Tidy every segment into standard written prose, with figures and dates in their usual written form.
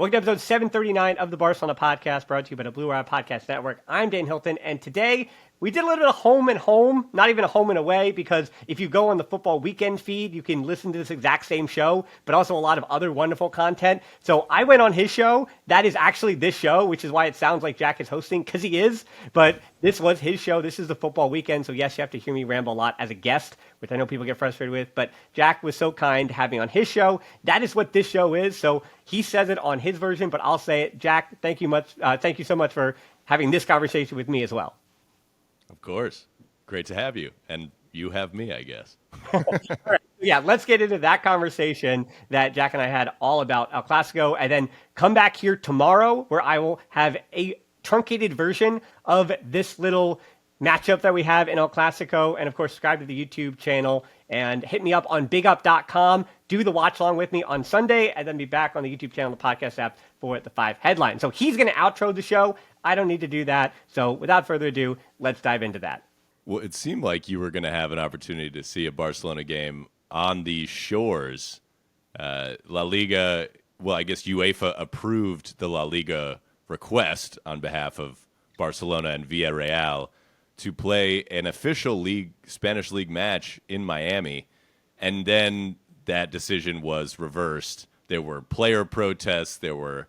Welcome to episode 739 of the Barcelona podcast, brought to you by the Blue Wire Podcast Network. I'm Dane Hilton, and today we did a little bit of home and home, not even a home and away, because if you go on the football weekend feed, you can listen to this exact same show, but also a lot of other wonderful content. So I went on his show. That is actually this show, which is why it sounds like Jack is hosting, because he is. But this was his show. This is the football weekend. So yes, you have to hear me ramble a lot as a guest, which I know people get frustrated with. But Jack was so kind to have me on his show. That is what this show is. So he says it on his version, but I'll say it. Jack, thank you much. Thank you so much for having this conversation with me as well. Of course. Great to have you. And you have me, I guess. All right. Yeah, let's get into that conversation that Jack and I had all about El Clásico, and then come back here tomorrow where I will have a truncated version of this little matchup that we have in El Clásico. And of course, subscribe to the YouTube channel and hit me up on bigup.com. Do the watch along with me on Sunday, and then be back on the YouTube channel, the podcast app, for the 5 headlines. So he's going to outro the show. I don't need to do that. So without further ado, let's dive into that. Well, it seemed like you were going to have an opportunity to see a Barcelona game on the shores. La Liga, well, I guess UEFA approved the La Liga request on behalf of Barcelona and Villarreal to play an official Spanish league match in Miami. And then that decision was reversed. There were player protests. There were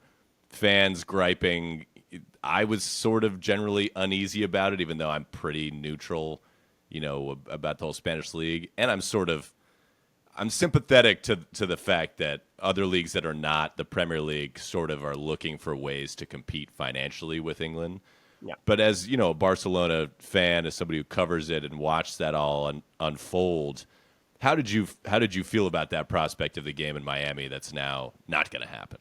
fans griping. I was sort of generally uneasy about it, even though I'm pretty neutral, about the whole Spanish league. And I'm sympathetic to the fact that other leagues that are not the Premier League sort of are looking for ways to compete financially with England. Yeah. But as, a Barcelona fan, as somebody who covers it and watched that all unfold, how did you feel about that prospect of the game in Miami that's now not going to happen?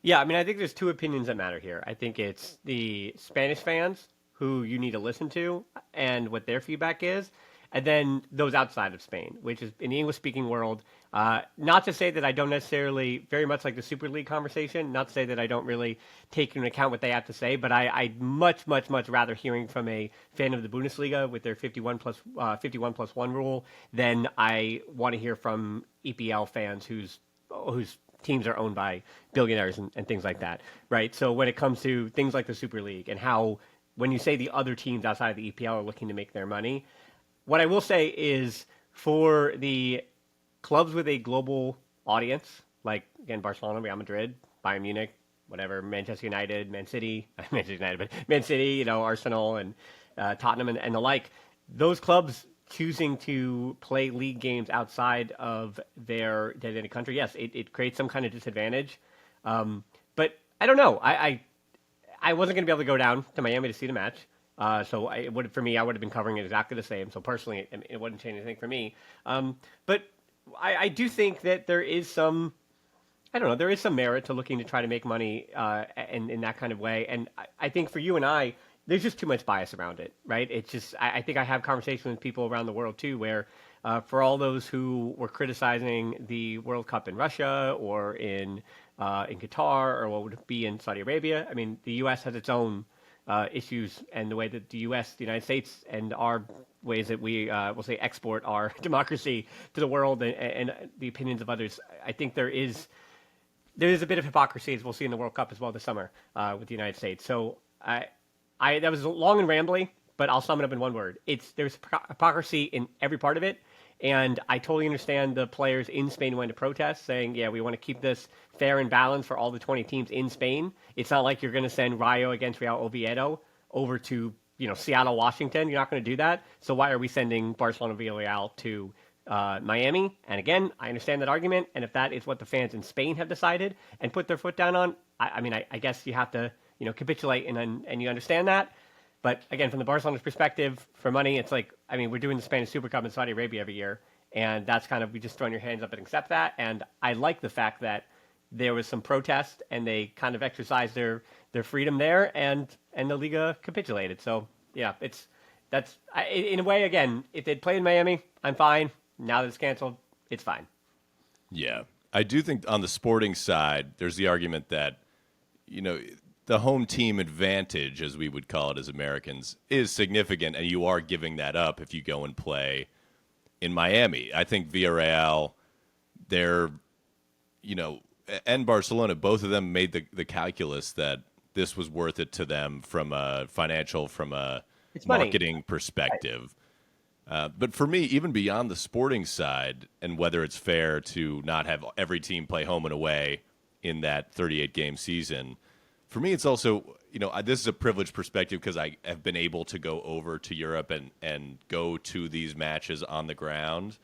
Yeah, I mean, I think there's two opinions that matter here. I think it's the Spanish fans who you need to listen to and what their feedback is, and then those outside of Spain, which is in the English-speaking world. Not to say that I don't necessarily very much like the Super League conversation, not to say that I don't really take into account what they have to say, but I'd much rather hearing from a fan of the Bundesliga with their 51 plus 1 rule than I want to hear from EPL fans whose teams are owned by billionaires and things like that, right? So when it comes to things like the Super League and how, when you say the other teams outside of the EPL are looking to make their money, what I will say is for the clubs with a global audience, like, again, Barcelona, Real Madrid, Bayern Munich, whatever, Manchester United, Man City, Arsenal and Tottenham and the like, those clubs choosing to play league games outside of their designated country, yes, it creates some kind of disadvantage. But I don't know. I wasn't going to be able to go down to Miami to see the match. So I would have been covering it exactly the same. So personally, it wouldn't change anything for me. But I do think that there is some merit to looking to try to make money in that kind of way. And I think for you and I, there's just too much bias around it, right? It's just, I think I have conversations with people around the world too, where for all those who were criticizing the World Cup in Russia or in Qatar or what would be in Saudi Arabia, I mean, the U.S. has its own issues, and the way that the United States, and our ways that we will say export our democracy to the world and the opinions of others, I think there is a bit of hypocrisy, as we'll see in the World Cup as well this summer with the United States. So that was long and rambly, but I'll sum it up in one word. There's hypocrisy in every part of it. And I totally understand the players in Spain who went to protest saying, yeah, we want to keep this fair and balanced for all the 20 teams in Spain. It's not like you're going to send Rayo against Real Oviedo over to, Seattle, Washington. You're not going to do that. So why are we sending Barcelona Villarreal to Miami? And again, I understand that argument. And if that is what the fans in Spain have decided and put their foot down on, I guess you have to, capitulate and you understand that. But again, from the Barcelona's perspective, for money, it's like, we're doing the Spanish Super Cup in Saudi Arabia every year. And that's kind of, we just throwing your hands up and accept that. And I like the fact that there was some protest and they kind of exercised their freedom there and the Liga capitulated. So yeah, in a way, again, if they'd played in Miami, I'm fine. Now that it's canceled, it's fine. Yeah. I do think on the sporting side, there's the argument that, the home team advantage, as we would call it as Americans, is significant, and you are giving that up if you go and play in Miami. I think Villarreal, they're, and Barcelona, both of them made the calculus that this was worth it to them from a financial, from a It's money. marketing perspective. But for me, even beyond the sporting side, and whether it's fair to not have every team play home and away in that 38 game season, for me, it's also, this is a privileged perspective because I have been able to go over to Europe and go to these matches on the ground.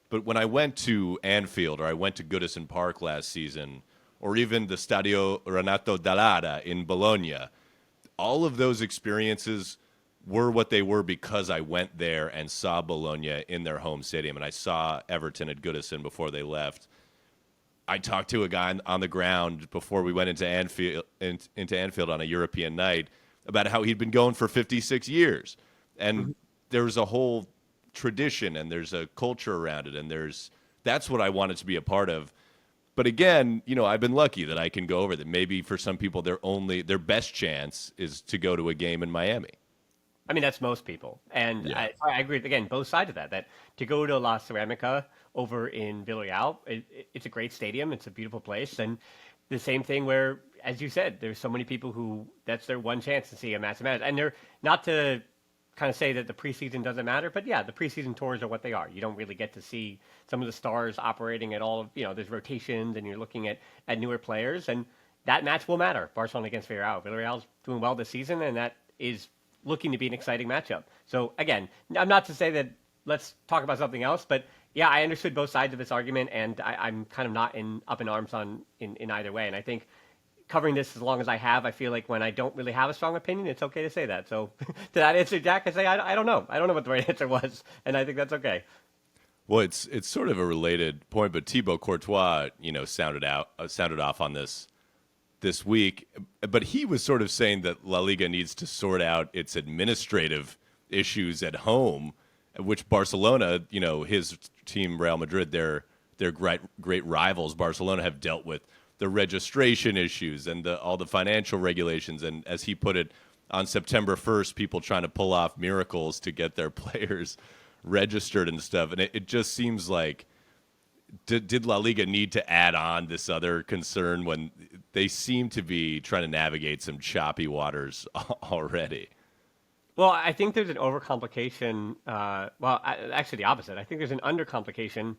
But when I went to Anfield or I went to Goodison Park last season, or even the Stadio Renato Dall'Ara in Bologna, all of those experiences were what they were because I went there and saw Bologna in their home stadium, and I saw Everton at Goodison before they left. I talked to a guy on the ground before we went into Anfield on a European night about how he'd been going for 56 years, and there's a whole tradition and there's a culture around it, and that's what I wanted to be a part of. But again, I've been lucky that I can go over that. Maybe for some people, their best chance is to go to a game in Miami. I mean, that's most people. And Yeah. I agree, again, both sides of that to go to La Ceramica over in Villarreal, it's a great stadium. It's a beautiful place. And the same thing where, as you said, there's so many people who that's their one chance to see a massive match. And they're not to kind of say that the preseason doesn't matter, but yeah, the preseason tours are what they are. You don't really get to see some of the stars operating at all. There's rotations and you're looking at newer players. And that match will matter. Barcelona against Villarreal. Villarreal's doing well this season, and that is looking to be an exciting matchup. So again, I'm not to say that let's talk about something else, but yeah, I understood both sides of this argument, and I'm kind of not up in arms in either way. And I think covering this as long as I have, I feel like when I don't really have a strong opinion, it's okay to say that. So to that answer, Jack, I say I don't know. I don't know what the right answer was, and I think that's okay. Well, it's sort of a related point, but Thibaut Courtois, sounded off on this week, but he was sort of saying that La Liga needs to sort out its administrative issues at home, which Barcelona, his team Real Madrid, their great rivals, Barcelona, have dealt with the registration issues and all the financial regulations, and as he put it, on September 1st, people trying to pull off miracles to get their players registered and stuff, and it just seems like. Did La Liga need to add on this other concern when they seem to be trying to navigate some choppy waters already? Well, I think there's an overcomplication. Actually, the opposite. I think there's an undercomplication.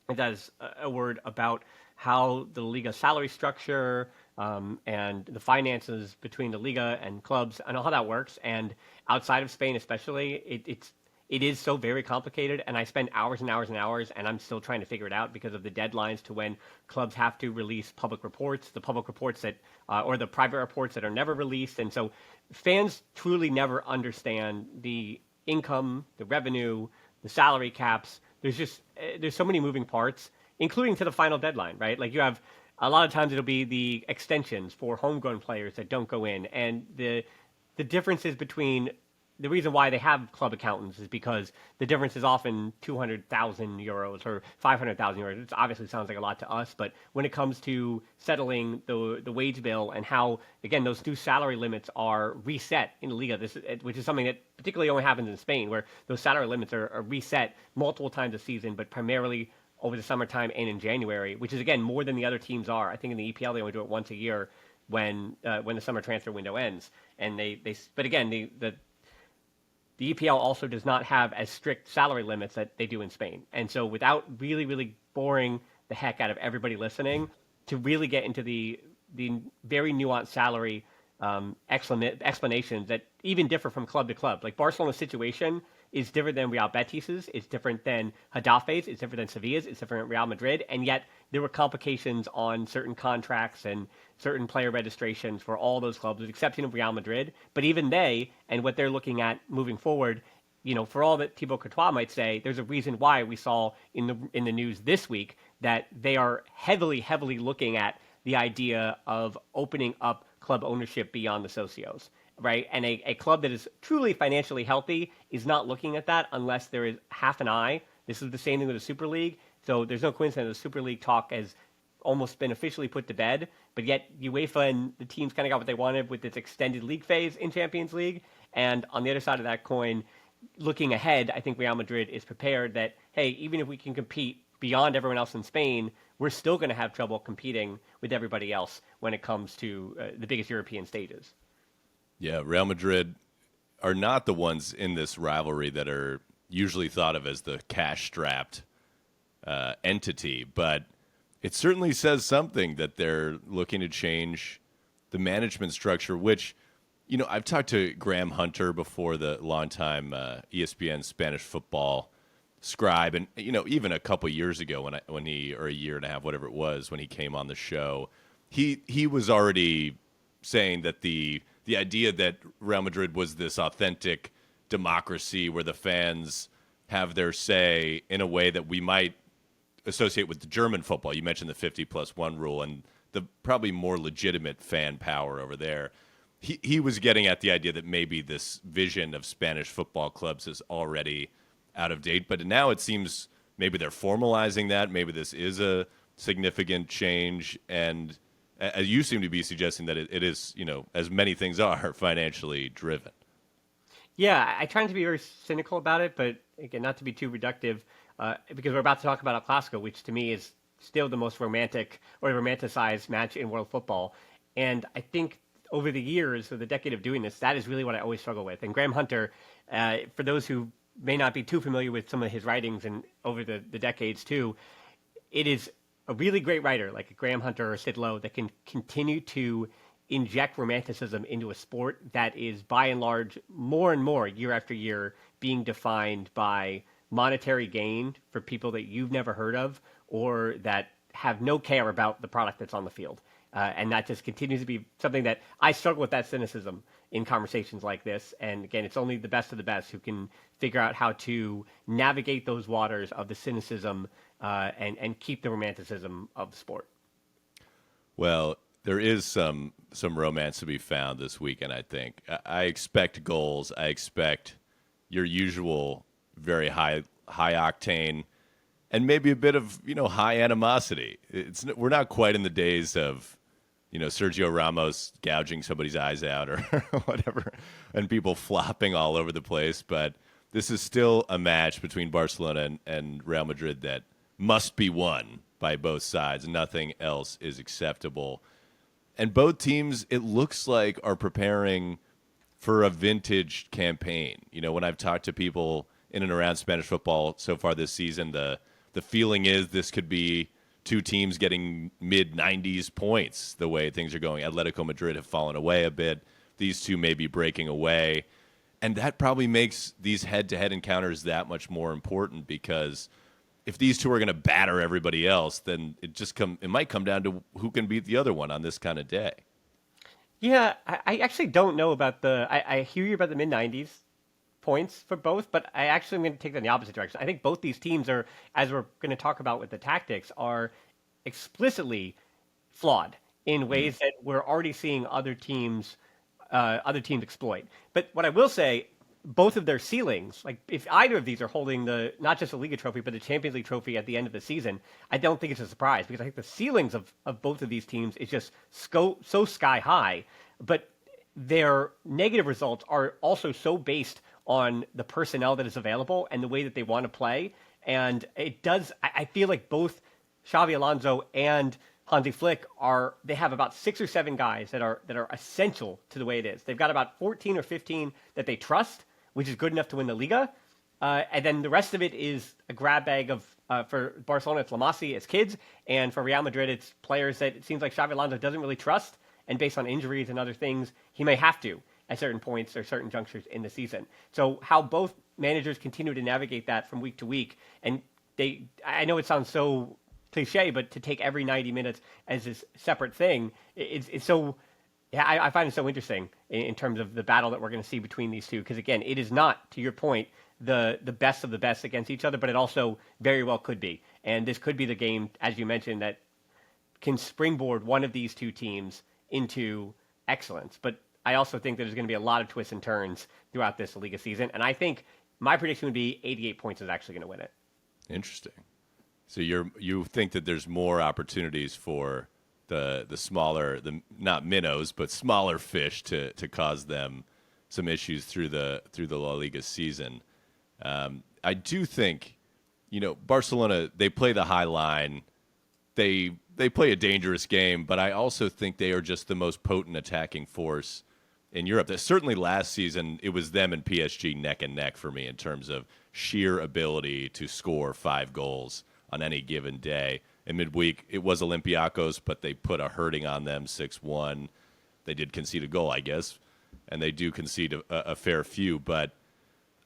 That's a word about how the Liga salary structure and the finances between the Liga and clubs and how that works. And outside of Spain, especially, it is so very complicated, and I spend hours and hours and hours, and I'm still trying to figure it out because of the deadlines to when clubs have to release public reports, the public reports that, or the private reports that are never released. And so fans truly never understand the income, the revenue, the salary caps. There's so many moving parts, including to the final deadline, right? Like you have a lot of times it'll be the extensions for homegrown players that don't go in, and the differences between the reason why they have club accountants is because the difference is often 200,000 euros or 500,000 euros. It obviously sounds like a lot to us, but when it comes to settling the wage bill and how, again, those two salary limits are reset in the Liga, which is something that particularly only happens in Spain, where those salary limits are reset multiple times a season, but primarily over the summertime and in January, which is, again, more than the other teams are. I think in the EPL they only do it once a year when the summer transfer window ends. And but again, the EPL also does not have as strict salary limits that they do in Spain. And so without really, really boring the heck out of everybody listening, to really get into the very nuanced salary explanations that even differ from club to club. Like Barcelona's situation is different than Real Betis's, it's different than Gedafe's, it's different than Sevilla's, it's different than Real Madrid, and yet there were complications on certain contracts and certain player registrations for all those clubs, with the exception of Real Madrid. But even they, and what they're looking at moving forward, for all that Thibaut Courtois might say, there's a reason why we saw in the news this week that they are heavily, heavily looking at the idea of opening up club ownership beyond the socios, right? And a club that is truly financially healthy is not looking at that unless there is half an eye. This is the same thing with the Super League. So there's no coincidence the Super League talk has almost been officially put to bed, but yet UEFA and the teams kind of got what they wanted with this extended league phase in Champions League. And on the other side of that coin, looking ahead, I think Real Madrid is prepared that, hey, even if we can compete beyond everyone else in Spain, we're still going to have trouble competing with everybody else when it comes to the biggest European stages. Yeah, Real Madrid are not the ones in this rivalry that are usually thought of as the cash-strapped entity, but it certainly says something that they're looking to change the management structure, which, I've talked to Graham Hunter before, the longtime ESPN Spanish football scribe, and, even a couple years ago when he, or a year and a half, whatever it was, when he came on the show, he was already saying that the idea that Real Madrid was this authentic democracy where the fans have their say in a way that we might associate with the German football. You mentioned the 50+1 rule and the probably more legitimate fan power over there. He was getting at the idea that maybe this vision of Spanish football clubs is already out of date, but now it seems maybe they're formalizing that. Maybe this is a significant change, and you seem to be suggesting that it is, as many things are, financially driven. Yeah, I try not to be very cynical about it, but again, not to be too reductive, because we're about to talk about El Clásico, which to me is still the most romantic or romanticized match in world football. And I think over the years, or the decade of doing this, that is really what I always struggle with. And Graham Hunter, for those who may not be too familiar with some of his writings and over the decades too, it is a really great writer like Graham Hunter or Sid Lowe that can continue to inject romanticism into a sport that is by and large more and more year after year being defined by monetary gain for people that you've never heard of or that have no care about the product that's on the field. And that just continues to be something that I struggle with, that cynicism in conversations like this. And again, it's only the best of the best who can figure out how to navigate those waters of the cynicism and keep the romanticism of the sport. Well, there is some romance to be found this weekend, I think. I expect goals. I expect your usual very high octane and maybe a bit of, high animosity. We're not quite in the days of, Sergio Ramos gouging somebody's eyes out or whatever, and people flopping all over the place. But this is still a match between Barcelona and Real Madrid that must be won by both sides. Nothing else is acceptable. And both teams, it looks like, are preparing for a vintage campaign. When I've talked to people in and around Spanish football so far this season, the feeling is this could be two teams getting mid-90s points the way things are going. Atletico Madrid have fallen away a bit. These two may be breaking away. And that probably makes these head-to-head encounters that much more important, because if these two are going to batter everybody else, then it might come down to who can beat the other one on this kind of day. Yeah, I actually don't know about I hear you about the mid-90s points for both, but I actually am going to take that in the opposite direction. I think both these teams are, as we're going to talk about with the tactics, are explicitly flawed in ways that we're already seeing other teams exploit. But what I will say, both of their ceilings, like if either of these are holding not just the Liga trophy, but the Champions League trophy at the end of the season, I don't think it's a surprise, because I think the ceilings of both of these teams is just so sky high, but their negative results are also so based on the personnel that is available and the way that they want to play. And I feel like both Xabi Alonso and Hansi Flick they have about 6 or 7 guys that are essential to the way it is. They've got about 14 or 15 that they trust, which is good enough to win the Liga. And then the rest of it is a grab bag of, for Barcelona, it's La Masia, it's kids. And for Real Madrid, it's players that it seems like Xabi Alonso doesn't really trust. And based on injuries and other things, he may have to at certain points or certain junctures in the season. So how both managers continue to navigate that from week to week. And I know it sounds so cliche, but to take every 90 minutes as this separate thing, it's so, yeah, I find it so interesting in terms of the battle that we're going to see between these two. Because again, it is not, to your point, the best of the best against each other, but it also very well could be. And this could be the game, as you mentioned, that can springboard one of these two teams into excellence. But I also think that there's going to be a lot of twists and turns throughout this Liga season. And I think my prediction would be 88 points is actually going to win it. Interesting. So you think that there's more opportunities for the smaller, not minnows, but smaller fish to cause them some issues through the La Liga season. I do think Barcelona, they play the high line. They play a dangerous game, but I also think they are just the most potent attacking force in Europe. Certainly last season, it was them and PSG neck and neck for me in terms of sheer ability to score 5 goals on any given day. In midweek, it was Olympiacos, but they put a hurting on them 6-1. They did concede a goal, I guess, and they do concede a fair few. But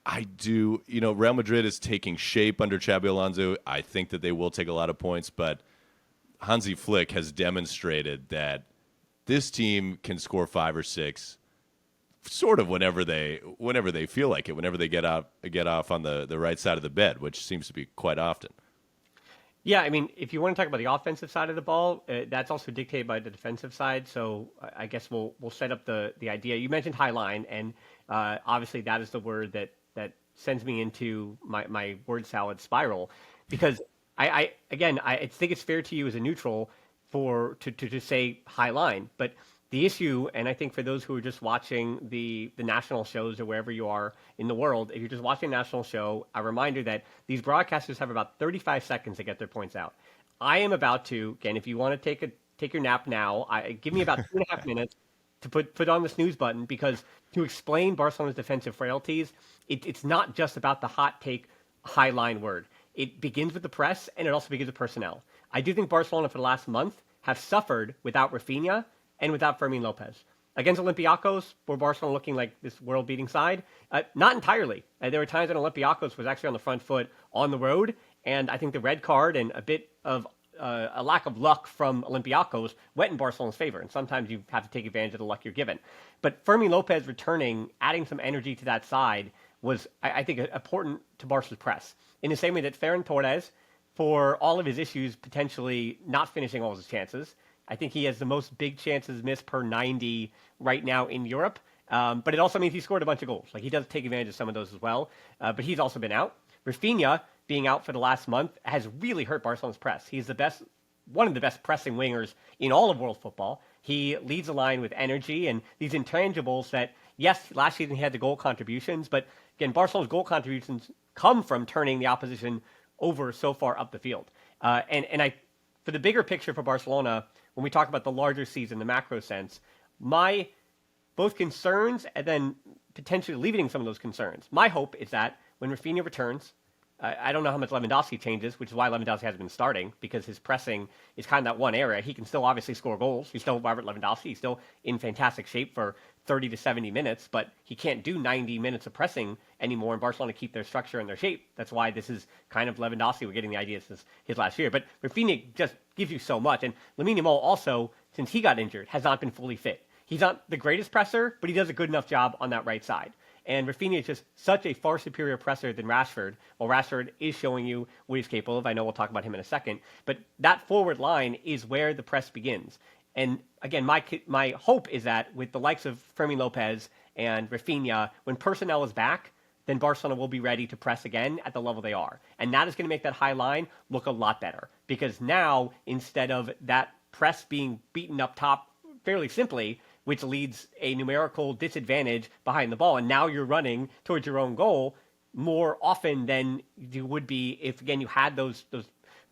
Real Madrid is taking shape under Xabi Alonso. I think that they will take a lot of points, but Hansi Flick has demonstrated that this team can score 5 or 6 sort of whenever they feel like it, whenever they get off on the right side of the bed, which seems to be quite often. Yeah, I mean, if you want to talk about the offensive side of the ball, that's also dictated by the defensive side. So I guess we'll set up the idea. You mentioned high line, and obviously that is the word that sends me into my word salad spiral, because I think it's fair to you as a neutral to say high line, but the issue, and I think for those who are just watching the national shows or wherever you are in the world, if you're just watching a national show, a reminder that these broadcasters have about 35 seconds to get their points out. I am about to, again, if you want to take your nap now, give me about 2.5 minutes to put on the snooze button, because to explain Barcelona's defensive frailties, it's not just about the hot take high line word. It begins with the press, and it also begins with personnel. I do think Barcelona for the last month have suffered without Rafinha and without Fermin Lopez. Against Olympiacos, were Barcelona looking like this world-beating side? Not entirely. There were times when Olympiacos was actually on the front foot on the road, and I think the red card and a bit of a lack of luck from Olympiacos went in Barcelona's favor, and sometimes you have to take advantage of the luck you're given. But Fermin Lopez returning, adding some energy to that side, was, I think, important to Barca's press. In the same way that Ferran Torres, for all of his issues, potentially not finishing all his chances, I think he has the most big chances missed per 90 right now in Europe. But it also means he scored a bunch of goals. Like, he does take advantage of some of those as well. But he's also been out. Rafinha, being out for the last month, has really hurt Barcelona's press. He's one of the best pressing wingers in all of world football. He leads the line with energy and these intangibles that, yes, last season he had the goal contributions, but again, Barcelona's goal contributions come from turning the opposition over so far up the field. For the bigger picture for Barcelona, when we talk about the larger season, the macro sense, my both concerns and then potentially alleviating some of those concerns. My hope is that when Rafinha returns, I don't know how much Lewandowski changes, which is why Lewandowski hasn't been starting, because his pressing is kind of that one area. He can still obviously score goals. He's still Robert Lewandowski. He's still in fantastic shape for 30 to 70 minutes, but he can't do 90 minutes of pressing anymore, and Barcelona keep their structure and their shape. That's why this is kind of Lewandowski. We're getting the idea since his last year. But Rafinha just gives you so much. And Lamine Yamal also, since he got injured, has not been fully fit. He's not the greatest presser, but he does a good enough job on that right side. And Rafinha is just such a far superior presser than Rashford. Well, Rashford is showing you what he's capable of. I know we'll talk about him in a second. But that forward line is where the press begins. And again, my hope is that with the likes of Fermin Lopez and Rafinha, when personnel is back, then Barcelona will be ready to press again at the level they are. And that is going to make that high line look a lot better. Because now, instead of that press being beaten up top fairly simply, which leads a numerical disadvantage behind the ball, and now you're running towards your own goal more often than you would be if, again, you had those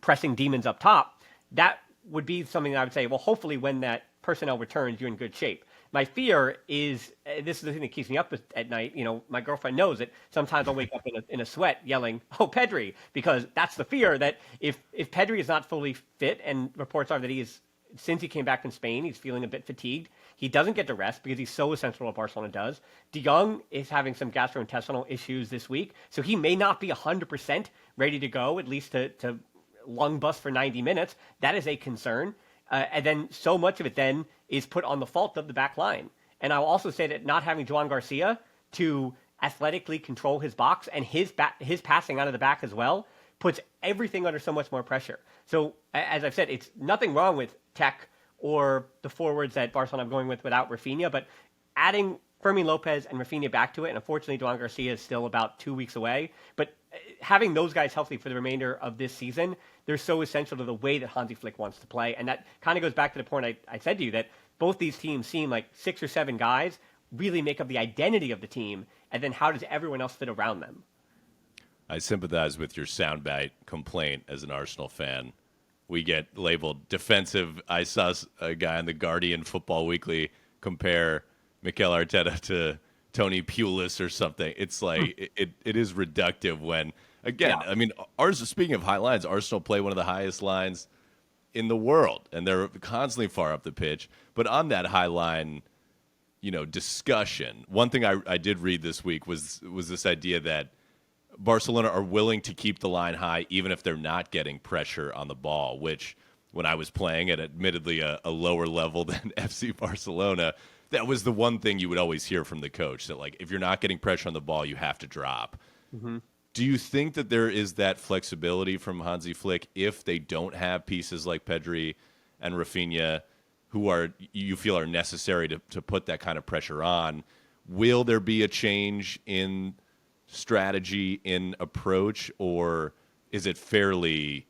pressing demons up top. That would be something that I would say, well, hopefully when that personnel returns, you're in good shape. My fear is, this is the thing that keeps me up at night. My girlfriend knows it. Sometimes I'll wake up in a sweat yelling, "Oh, Pedri," because that's the fear that if Pedri is not fully fit, and reports are that since he came back from Spain, he's feeling a bit fatigued. He doesn't get to rest because he's so essential to what Barcelona does. De Jong is having some gastrointestinal issues this week, so he may not be 100% ready to go, at least to lung bust for 90 minutes. That is a concern. And then so much of it then is put on the fault of the back line. And I will also say that not having Joan Garcia to athletically control his box and his passing out of the back as well puts everything under so much more pressure. So, as I've said, it's nothing wrong with Tech or the forwards that Barcelona are going with without Rafinha, but adding Fermin Lopez and Rafinha back to it, and unfortunately Joan Garcia is still about 2 weeks away, but having those guys healthy for the remainder of this season, they're so essential to the way that Hansi Flick wants to play. And that kind of goes back to the point I said to you, that both these teams seem like 6 or 7 guys really make up the identity of the team, and then how does everyone else fit around them? I sympathize with your soundbite complaint as an Arsenal fan. We get labeled defensive. I saw a guy on the Guardian Football Weekly compare Mikel Arteta to Tony Pulis or something. It's like it is reductive when, again, Yeah. I mean, speaking of high lines, Arsenal play one of the highest lines in the world, and they're constantly far up the pitch. But on that high line, discussion, one thing I did read this week was this idea that Barcelona are willing to keep the line high even if they're not getting pressure on the ball, which when I was playing at admittedly a lower level than FC Barcelona, that was the one thing you would always hear from the coach, that like if you're not getting pressure on the ball, you have to drop. Mm-hmm. Do you think that there is that flexibility from Hansi Flick if they don't have pieces like Pedri and Rafinha who you feel are necessary to put that kind of pressure on? Will there be a change in strategy, in approach, or is it fairly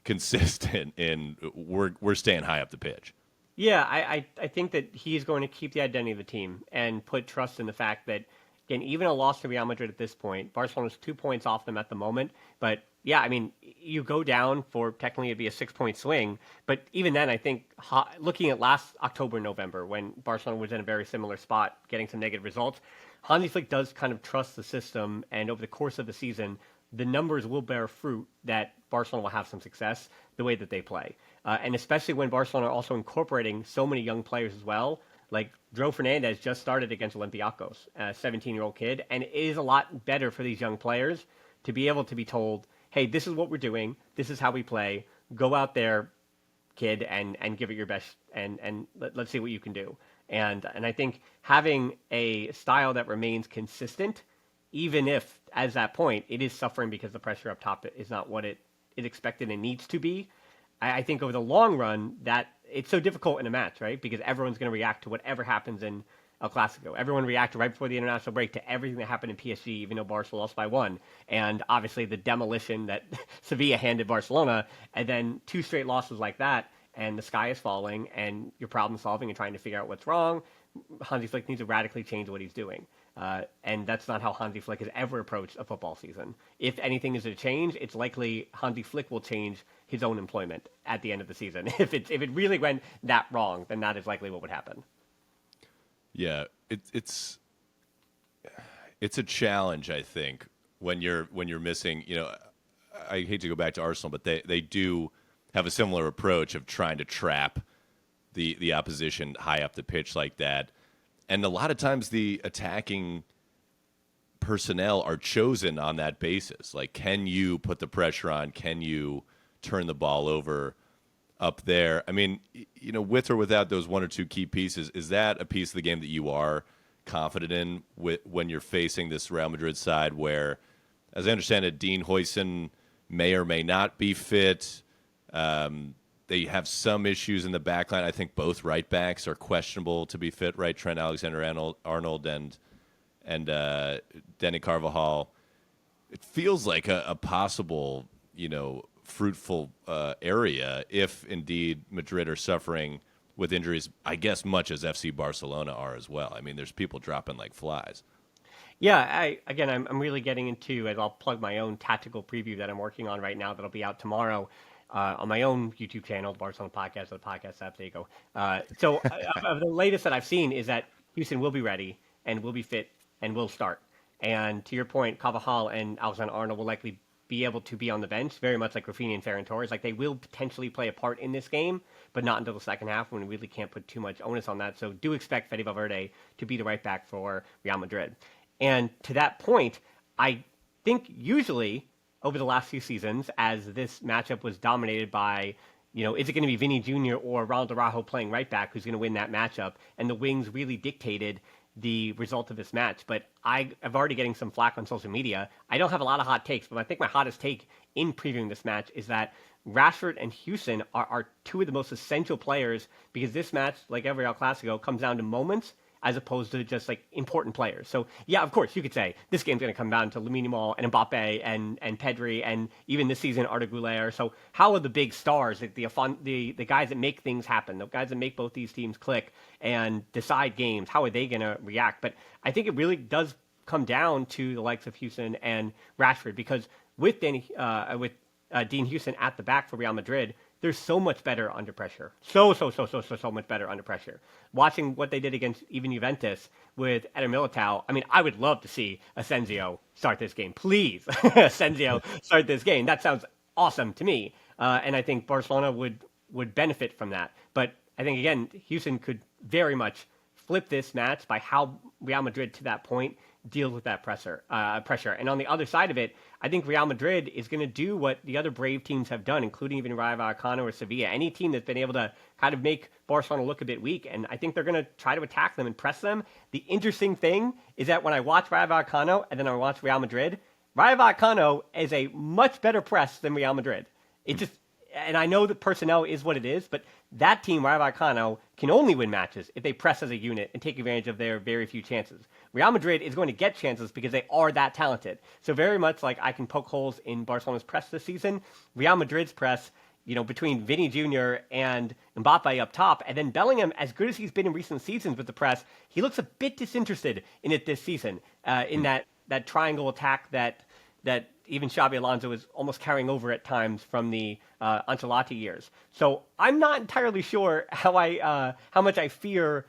consistent in we're staying high up the pitch? Yeah, I think that he's going to keep the identity of the team and put trust in the fact that, again, even a loss to Real Madrid at this point, Barcelona's 2 points off them at the moment. But yeah, I mean, you go down for technically it'd be a 6-point swing. But even then, I think looking at last October, November, when Barcelona was in a very similar spot, getting some negative results, Hansi Flick does kind of trust the system. And over the course of the season, the numbers will bear fruit that Barcelona will have some success the way that they play. And especially when Barcelona are also incorporating so many young players as well. Like Joe Fernandez just started against Olympiacos, a 17-year-old kid, and it is a lot better for these young players to be able to be told, hey, this is what we're doing, this is how we play, go out there, kid, and give it your best, and let's see what you can do. And I think having a style that remains consistent, even if, at that point, it is suffering because the pressure up top is not what it is expected and needs to be, I think over the long run, that it's so difficult in a match, right? Because everyone's going to react to whatever happens in El Clásico. Everyone reacted right before the international break to everything that happened in PSG, even though Barcelona lost by 1. And obviously the demolition that Sevilla handed Barcelona, and then 2 straight losses like that, and the sky is falling, and you're problem solving and trying to figure out what's wrong. Hansi Flick needs to radically change what he's doing. And that's not how Hansi Flick has ever approached a football season. If anything is to change, it's likely Hansi Flick will change his own employment at the end of the season. If it really went that wrong, then that is likely what would happen. Yeah, it's a challenge, I think, when you're missing. I hate to go back to Arsenal, but they do have a similar approach of trying to trap the opposition high up the pitch like that. And a lot of times the attacking personnel are chosen on that basis. Like, can you put the pressure on? Can you turn the ball over up there? I mean, with or without those 1 or 2 key pieces, is that a piece of the game that you are confident in when you're facing this Real Madrid side where, as I understand it, Dean Huijsen may or may not be fit? They have some issues in the back line. I think both right backs are questionable to be fit, right? Trent Alexander-Arnold and Denny Carvajal. It feels like a possible, fruitful area if indeed Madrid are suffering with injuries, I guess, much as FC Barcelona are as well. I mean, there's people dropping like flies. Yeah, I'm really getting into, as I'll plug my own tactical preview that I'm working on right now that'll be out tomorrow. On my own YouTube channel, the Barcelona Podcast, or the podcast app, there you go. The latest that I've seen is that Houston will be ready and will be fit and will start. And to your point, Carvajal and Alexander-Arnold will likely be able to be on the bench, very much like Rafinha and Ferran Torres. Like, they will potentially play a part in this game, but not until the second half, when we really can't put too much onus on that. So do expect Fede Valverde to be the right back for Real Madrid. And to that point, I think usually over the last few seasons, as this matchup was dominated by, is it going to be Vinny Jr. or Ronald Araujo playing right back who's going to win that matchup? And the wings really dictated the result of this match. But I'm already getting some flack on social media. I don't have a lot of hot takes, but I think my hottest take in previewing this match is that Rashford and Houston are 2 of the most essential players, because this match, like every El Clásico, comes down to moments as opposed to just like important players. So yeah, of course, you could say this game's going to come down to Lamine Yamal and Mbappe and Pedri and even this season Arda Güler. So how are the big stars, the guys that make things happen, the guys that make both these teams click and decide games, how are they going to react? But I think it really does come down to the likes of Houston and Rashford, because with Dean Houston at the back for Real Madrid, they're so much better under pressure. So much better under pressure. Watching what they did against even Juventus with Eder Militao, I mean, I would love to see Asensio start this game. Please, Asensio start this game. That sounds awesome to me. And I think Barcelona would benefit from that. But I think, again, Houston could very much flip this match by how Real Madrid to that point deals with that pressure. And on the other side of it, I think Real Madrid is going to do what the other brave teams have done, including even Rayo Vallecano or Sevilla, any team that's been able to kind of make Barcelona look a bit weak. And I think they're going to try to attack them and press them. The interesting thing is that when I watch Rayo Vallecano and then I watch Real Madrid, Rayo Vallecano is a much better press than Real Madrid. It just, and I know that personnel is what it is, but that team, Rayo Vallecano, can only win matches if they press as a unit and take advantage of their very few chances. Real Madrid is going to get chances because they are that talented. So very much like I can poke holes in Barcelona's press this season, Real Madrid's press, between Vinny Jr. and Mbappe up top, and then Bellingham, as good as he's been in recent seasons with the press, he looks a bit disinterested in it this season, in that triangle attack that even Xabi Alonso is almost carrying over at times from the Ancelotti years. So I'm not entirely sure how much I fear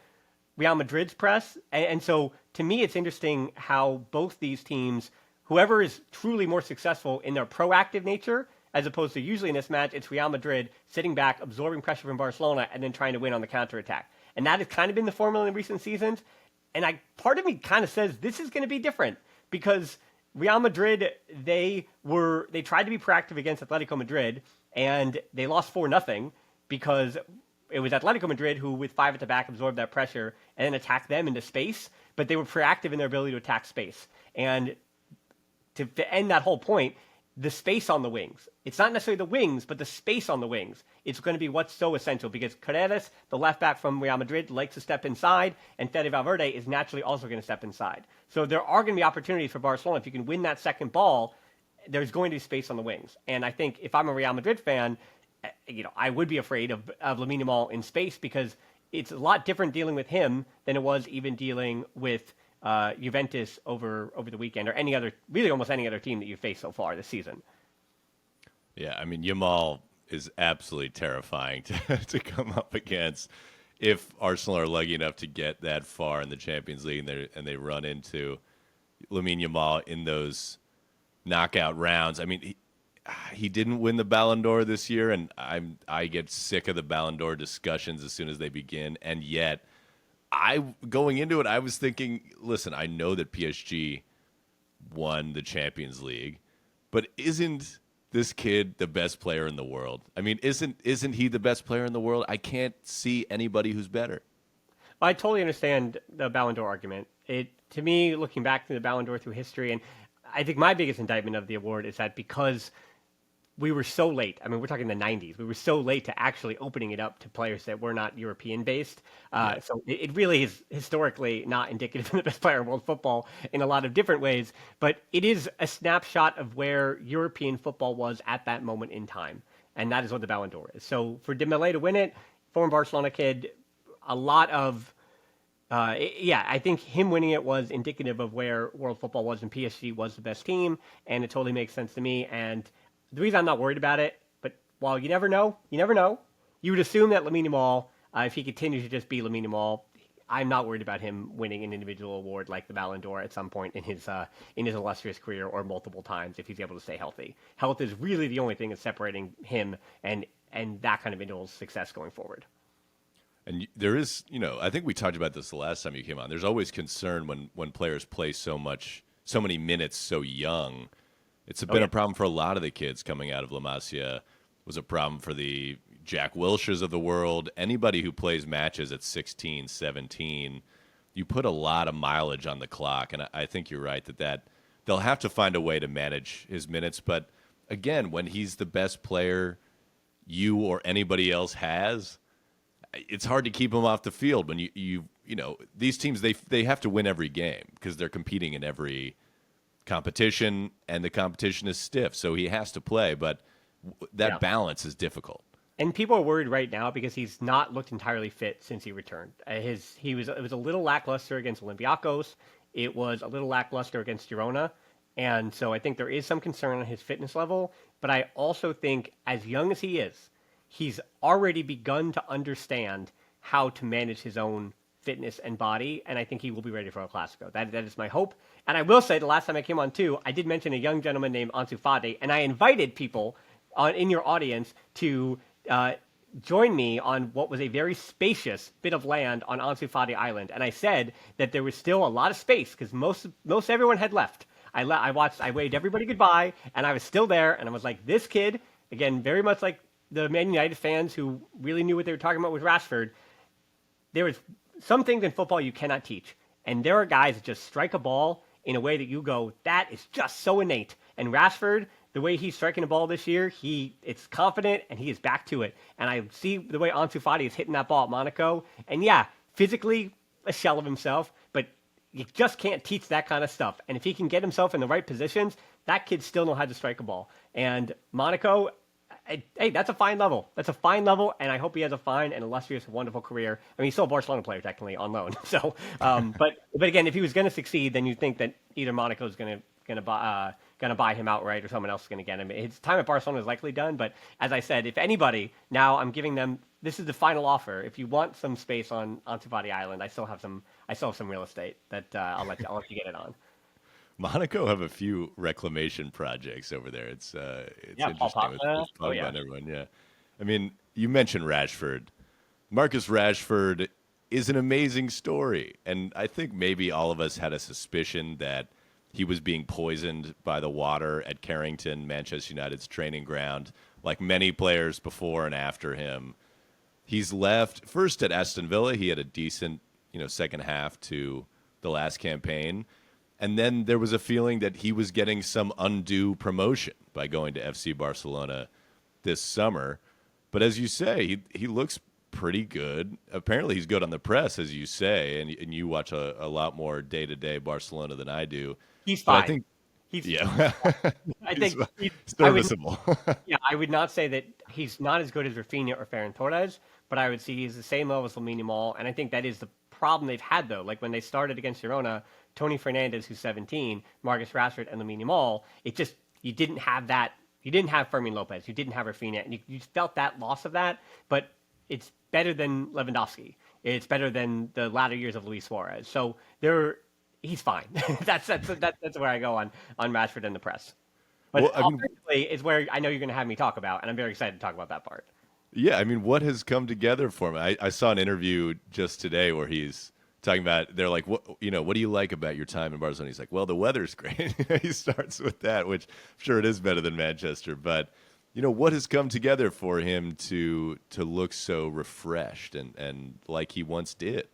Real Madrid's press. And so to me, it's interesting how both these teams, whoever is truly more successful in their proactive nature, as opposed to usually in this match, it's Real Madrid sitting back, absorbing pressure from Barcelona, and then trying to win on the counterattack. And that has kind of been the formula in recent seasons. And part of me kind of says this is going to be different, because Real Madrid, they tried to be proactive against Atletico Madrid, and they lost 4-0 because it was Atletico Madrid who, with 5 at the back, absorbed that pressure and then attacked them into space, but they were proactive in their ability to attack space. And to end that whole point, the space on the wings. It's not necessarily the wings, but the space on the wings. It's going to be what's so essential, because Carreras, the left back from Real Madrid, likes to step inside, and Fede Valverde is naturally also going to step inside. So there are going to be opportunities for Barcelona. If you can win that second ball, there's going to be space on the wings. And I think if I'm a Real Madrid fan, I would be afraid of Lamine Yamal in space, because it's a lot different dealing with him than it was even dealing with Juventus over the weekend, or almost any other team that you've faced so far this season. Yeah, I mean, Yamal is absolutely terrifying to come up against if Arsenal are lucky enough to get that far in the Champions League and they run into Lamine Yamal in those knockout rounds. I mean, he didn't win the Ballon d'Or this year, and I get sick of the Ballon d'Or discussions as soon as they begin, and yet going into it, I was thinking, listen, I know that PSG won the Champions League, but isn't this kid the best player in the world? I mean, isn't he the best player in the world? I can't see anybody who's better. I totally understand the Ballon d'Or argument. To me, looking back to the Ballon d'Or through history, and I think my biggest indictment of the award is that because we were so late. I mean, we're talking the 90s. We were so late to actually opening it up to players that were not European-based. So it really is historically not indicative of the best player in world football in a lot of different ways. But it is a snapshot of where European football was at that moment in time. And that is what the Ballon d'Or is. So for Dembélé to win it, former Barcelona kid, a lot of... I think him winning it was indicative of where world football was, and PSG was the best team. And it totally makes sense to me. And the reason I'm not worried about it, but while you never know, you would assume that Lamine Yamal, if he continues to just be Lamine Yamal, I'm not worried about him winning an individual award like the Ballon d'Or at some point in his illustrious career, or multiple times if he's able to stay healthy. Health is really the only thing that's separating him and that kind of individual success going forward. And there is, I think we talked about this the last time you came on. There's always concern when players play so many minutes so young. It's been a problem for a lot of the kids coming out of La Masia. It was a problem for the Jack Wilshers of the world. Anybody who plays matches at 16, 17, you put a lot of mileage on the clock. And I think you're right that they'll have to find a way to manage his minutes. But again, when he's the best player you or anybody else has, it's hard to keep him off the field when these teams, they have to win every game because they're competing in every competition, and the competition is stiff, so he has to play, but that balance is difficult. And people are worried right now because he's not looked entirely fit since he returned. It was a little lackluster against Olympiacos. it was a little lackluster against Girona. And so I think there is some concern on his fitness level. But I also think, as young as he is, he's already begun to understand how to manage his own fitness and body, and I think he will be ready for a Clásico. That is my hope. And I will say, the last time I came on too, I did mention a young gentleman named Ansu Fati, and I invited people in your audience to join me on what was a very spacious bit of land on Ansu Fati Island, and I said that there was still a lot of space because most everyone had left. I waved everybody goodbye, and I was still there, and I was like, this kid, again, very much like the Man United fans who really knew what they were talking about with Rashford. There was some things in football you cannot teach, and there are guys that just strike a ball in a way that you go, that is just so innate. And Rashford, the way he's striking the ball this year, it's confident, and he is back to it. And I see the way Ansu Fati is hitting that ball at Monaco, and yeah, physically a shell of himself, but you just can't teach that kind of stuff. And if he can get himself in the right positions, that kid still knows how to strike a ball. And Monaco, hey, that's a fine level. That's a fine level, and I hope he has a fine and illustrious, wonderful career. I mean, he's still a Barcelona player, technically, on loan. So, but again, if he was going to succeed, then you'd think that either Monaco's going to buy him outright, or someone else is going to get him. His time at Barcelona is likely done. But as I said, if anybody, now I'm giving them. This is the final offer. If you want some space on Ansu Fati Island, I still have some real estate that I'll let you get it on. Monaco have a few reclamation projects over there. It's interesting. It's fun on everyone. Yeah, I mean, you mentioned Rashford. Marcus Rashford is an amazing story, and I think maybe all of us had a suspicion that he was being poisoned by the water at Carrington, Manchester United's training ground, like many players before and after him. He's left first at Aston Villa. He had a decent, second half to the last campaign. And then there was a feeling that he was getting some undue promotion by going to FC Barcelona this summer. But as you say, he looks pretty good. Apparently he's good on the press, as you say, and you watch a lot more day-to-day Barcelona than I do. He's fine. I think he's serviceable. I would not say that he's not as good as Rafinha or Ferran Torres, but I would say he's the same level as Lamine Yamal, and I think that is the problem they've had, though. Like when they started against Girona, Tony Fernandes, who's 17, Marcus Rashford, and Lamine Yamal, you didn't have that. You didn't have Fermin Lopez. You didn't have Rafinha, and you felt that loss of that, but it's better than Lewandowski. It's better than the latter years of Luis Suarez. So he's fine. that's where I go on Rashford and the press. But offensively is where I know you're going to have me talk about, and I'm very excited to talk about that part. Yeah, I mean, what has come together for him? I saw an interview just today where he's talking about, they're like, what do you like about your time in Barcelona? He's like, well, the weather's great. He starts with that, which I'm sure it is better than Manchester. But, what has come together for him to look so refreshed and like he once did?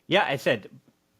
Yeah, I said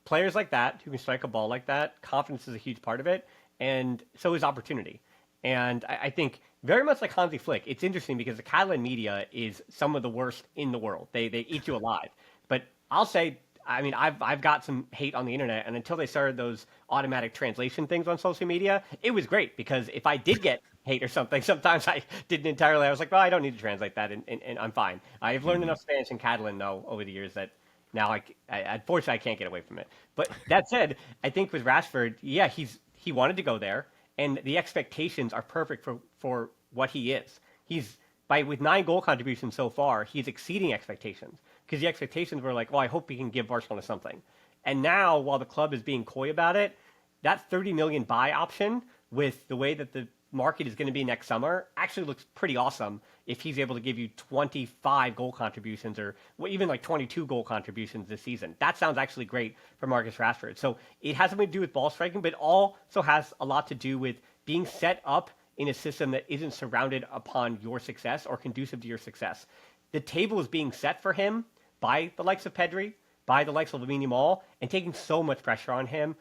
players like that who can strike a ball like that, confidence is a huge part of it, and so is opportunity. And I think very much like Hansi Flick, it's interesting because the Catalan media is some of the worst in the world. They eat you alive. But I'll say, I mean, I've got some hate on the internet, and until they started those automatic translation things on social media, it was great because if I did get hate or something, sometimes I didn't entirely. I was like, well, I don't need to translate that, and I'm fine. I've learned enough Spanish and Catalan, though, over the years that now unfortunately I can't get away from it. But that said, I think with Rashford, yeah, he wanted to go there. And the expectations are perfect for what he is. With 9 goal contributions so far, he's exceeding expectations. Because the expectations were like, well, I hope he can give Barcelona something. And now, while the club is being coy about it, that 30 million buy option with the way that the market is going to be next summer actually looks pretty awesome if he's able to give you 25 goal contributions or even like 22 goal contributions this season. That sounds actually great for Marcus Rashford. So it has something to do with ball striking, but also has a lot to do with being set up in a system that isn't surrounded upon your success or conducive to your success. The table is being set for him by the likes of Pedri, by the likes of Lamine Yamal, and taking so much pressure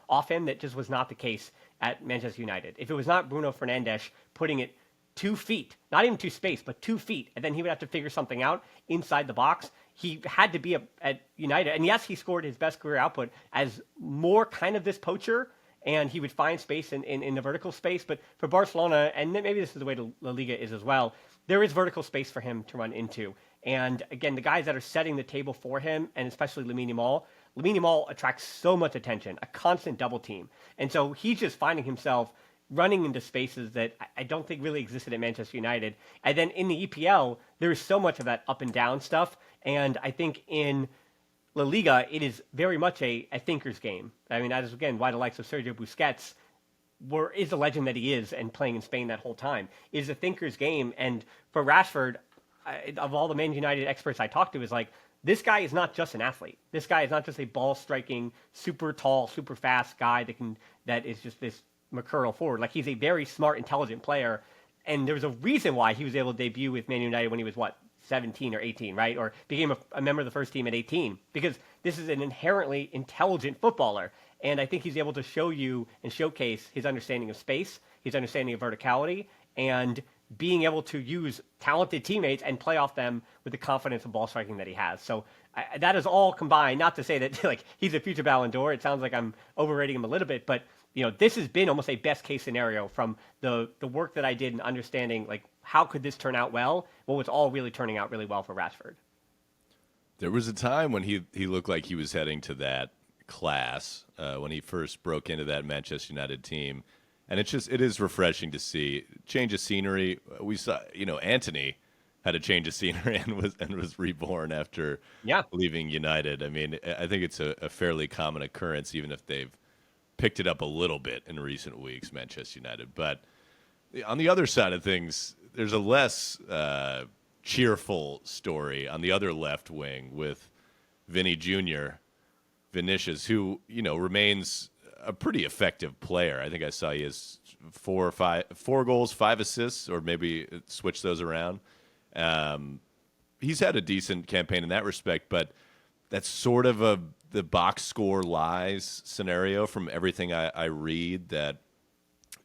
off him that just was not the case at Manchester United. If it was not Bruno Fernandes putting it 2 feet, not even to space, but 2 feet, and then he would have to figure something out inside the box, he had to be at United. And yes, he scored his best career output as more kind of this poacher, and he would find space in the vertical space. But for Barcelona, and maybe this is the way La Liga is as well, there is vertical space for him to run into. And again, the guys that are setting the table for him, and especially Lamine Yamal, Lamine Yamal attracts so much attention, a constant double team. And so he's just finding himself running into spaces that I don't think really existed at Manchester United. And then in the EPL, there's so much of that up and down stuff. And I think in La Liga, it is very much a thinker's game. I mean, that is, again, why the likes of Sergio Busquets is the legend that he is and playing in Spain that whole time. It is a thinker's game. And for Rashford, of all the Man United experts I talked to, is like, this guy is not just an athlete. This guy is not just a ball-striking, super tall, super fast guy that is just this mercurial forward. Like, he's a very smart, intelligent player. And there's a reason why he was able to debut with Man United when he was, 17 or 18, right? Or became a member of the first team at 18. Because this is an inherently intelligent footballer. And I think he's able to show you and showcase his understanding of space, his understanding of verticality, and being able to use talented teammates and play off them with the confidence of ball striking that he has. So that is all combined. Not to say that like he's a future Ballon d'Or. It sounds like I'm overrating him a little bit, but this has been almost a best case scenario from the work that I did in understanding like how could this turn out well. Well, it's all really turning out really well for Rashford. There was a time when he looked like he was heading to that class when he first broke into that Manchester United team. And it is refreshing to see change of scenery. We saw, Antony had a change of scenery and was reborn after leaving United. I mean, I think it's a fairly common occurrence, even if they've picked it up a little bit in recent weeks, Manchester United. But on the other side of things, there's a less cheerful story on the other left wing with Vinny Jr., Vinicius, who, remains a pretty effective player. I think I saw he has 4 goals, 5 assists, or maybe switch those around. He's had a decent campaign in that respect, but that's sort of the box score lies scenario from everything I read that,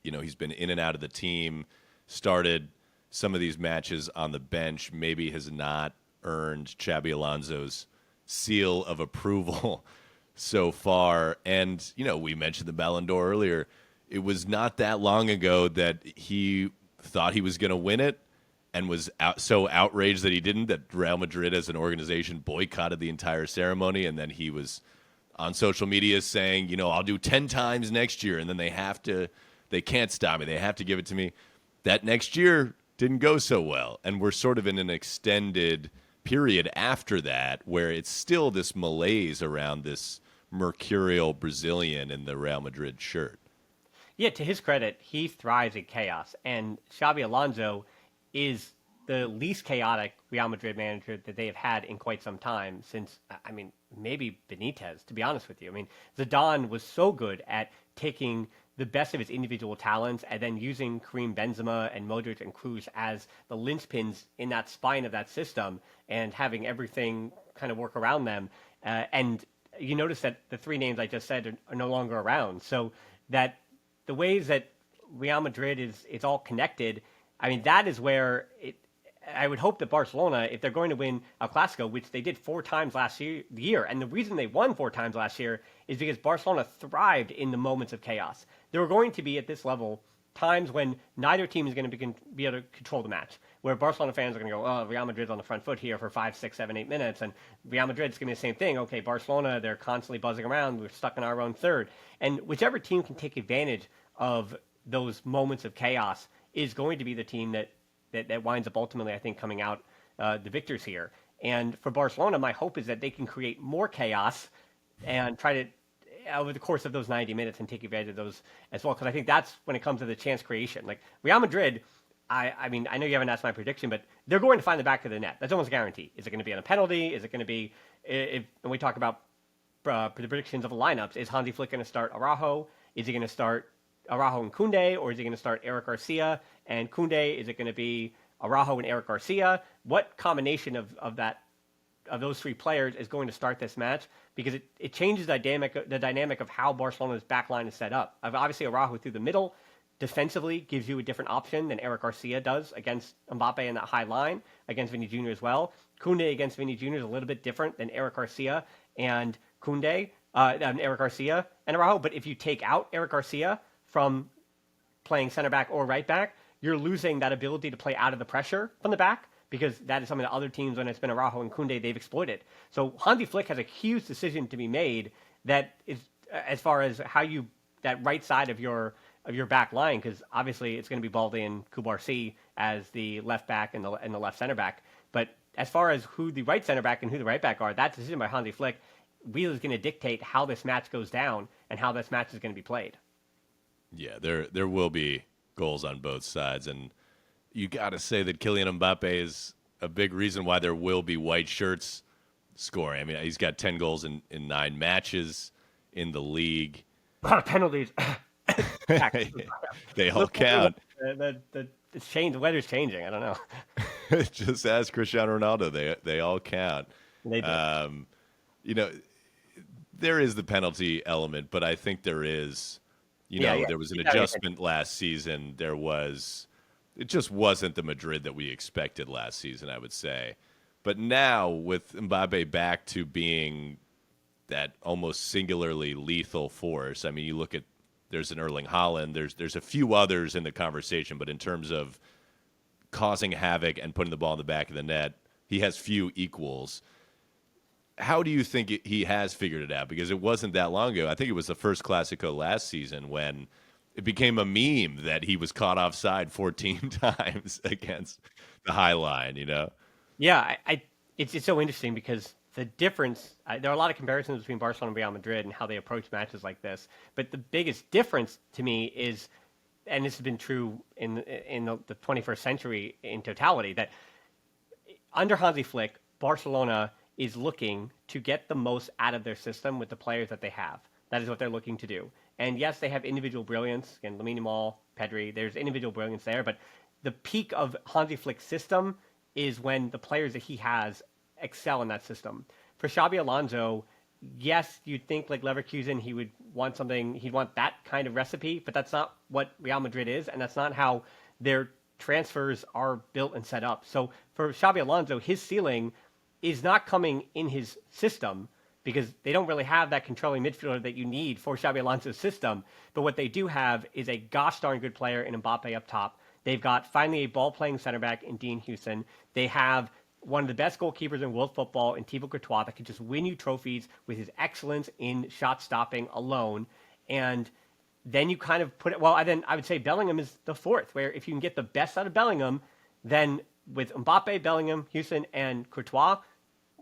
he's been in and out of the team, started some of these matches on the bench, maybe has not earned Xabi Alonso's seal of approval so far. And, we mentioned the Ballon d'Or earlier. It was not that long ago that he thought he was going to win it and was so outraged that he didn't, that Real Madrid as an organization boycotted the entire ceremony. And then he was on social media saying, I'll do 10 times next year. And then they can't stop me. They have to give it to me. That next year didn't go so well. And we're sort of in an extended period after that where it's still this malaise around this mercurial Brazilian in the Real Madrid shirt. Yeah, to his credit, he thrives in chaos. And Xabi Alonso is the least chaotic Real Madrid manager that they have had in quite some time since, maybe Benitez, to be honest with you. I mean, Zidane was so good at taking the best of his individual talents and then using Karim Benzema and Modric and Kroos as the linchpins in that spine of that system and having everything kind of work around them. And you notice that the 3 names I just said are no longer around. So that the ways that Real Madrid is all connected, that is where I would hope that Barcelona, if they're going to win El Clásico, which they did 4 times last year, and the reason they won 4 times last year is because Barcelona thrived in the moments of chaos. There were going to be, at this level, times when neither team is going to be able to control the match, where Barcelona fans are going to go, oh, Real Madrid's on the front foot here for 5, 6, 7, 8 minutes, and Real Madrid's going to be the same thing. Okay, Barcelona, they're constantly buzzing around. We're stuck in our own third. And whichever team can take advantage of those moments of chaos is going to be the team that winds up ultimately, I think, coming out the victors here. And for Barcelona, my hope is that they can create more chaos and try to, over the course of those 90 minutes, and take advantage of those as well. Because I think that's when it comes to the chance creation. Like Real Madrid, I know you haven't asked my prediction, but they're going to find the back of the net. That's almost a guarantee. Is it going to be on a penalty? Is it going to be, when we talk about the predictions of the lineups, is Hansi Flick going to start Araujo? Is he going to start Araujo and Koundé, or is he going to start Eric Garcia and Koundé? Is it going to be Araujo and Eric Garcia? What combination of those 3 players is going to start this match? Because it changes the dynamic of how Barcelona's backline is set up. Obviously, Araujo through the middle defensively gives you a different option than Eric Garcia does against Mbappe in that high line, against Vinny Jr. as well. Koundé against Vinny Jr. is a little bit different than Eric Garcia and Eric Garcia and Araujo. But if you take out Eric Garcia from playing center back or right back, you're losing that ability to play out of the pressure from the back because that is something that other teams, when it's been Araujo and Koundé, they've exploited. So Hansi Flick has a huge decision to be made that is as far as how you that right side of your back line, because obviously it's going to be Balde and Kubarsi as the left back and the left center back. But as far as who the right center back and who the right back are, that decision by Hansi Flick really is going to dictate how this match goes down and how this match is going to be played. Yeah, there will be goals on both sides, and you got to say that Kylian Mbappe is a big reason why there will be white shirts scoring. I mean, he's got 10 goals in 9 matches in the league. A lot of penalties. They all count. It's changed. The weather's changing. I don't know. Just ask Cristiano Ronaldo. They all count. They do. You know, there is the penalty element, but I think there is. There was an adjustment last season. It just wasn't the Madrid that we expected last season, I would say. But now with Mbappe back to being that almost singularly lethal force, I mean, you look at, there's an Erling Haaland, there's a few others in the conversation, but in terms of causing havoc and putting the ball in the back of the net, he has few equals. How do you think he has figured it out? Because it wasn't that long ago. I think it was the first Clásico last season when it became a meme that he was caught offside 14 times against the high line, Yeah, it's so interesting because the difference, there are a lot of comparisons between Barcelona and Real Madrid and how they approach matches like this. But the biggest difference to me is, and this has been true in the 21st century in totality, that under Hansi Flick, Barcelona is looking to get the most out of their system with the players that they have. That is what they're looking to do. And yes, they have individual brilliance. Again, Lamine, Yamal, Pedri, there's individual brilliance there. But the peak of Hansi Flick's system is when the players that he has excel in that system. For Xabi Alonso, yes, you'd think like Leverkusen, he would want something, he'd want that kind of recipe, but that's not what Real Madrid is, and that's not how their transfers are built and set up. So for Xabi Alonso, his ceiling is not coming in his system because they don't really have that controlling midfielder that you need for Xabi Alonso's system. But what they do have is a gosh darn good player in Mbappe up top. They've got finally a ball-playing center back in Dean Houston. They have one of the best goalkeepers in world football in Thibaut Courtois that can just win you trophies with his excellence in shot stopping alone. And then you kind of put it, well, then I would say Bellingham is the fourth, where if you can get the best out of Bellingham, then with Mbappe, Bellingham, Houston, and Courtois,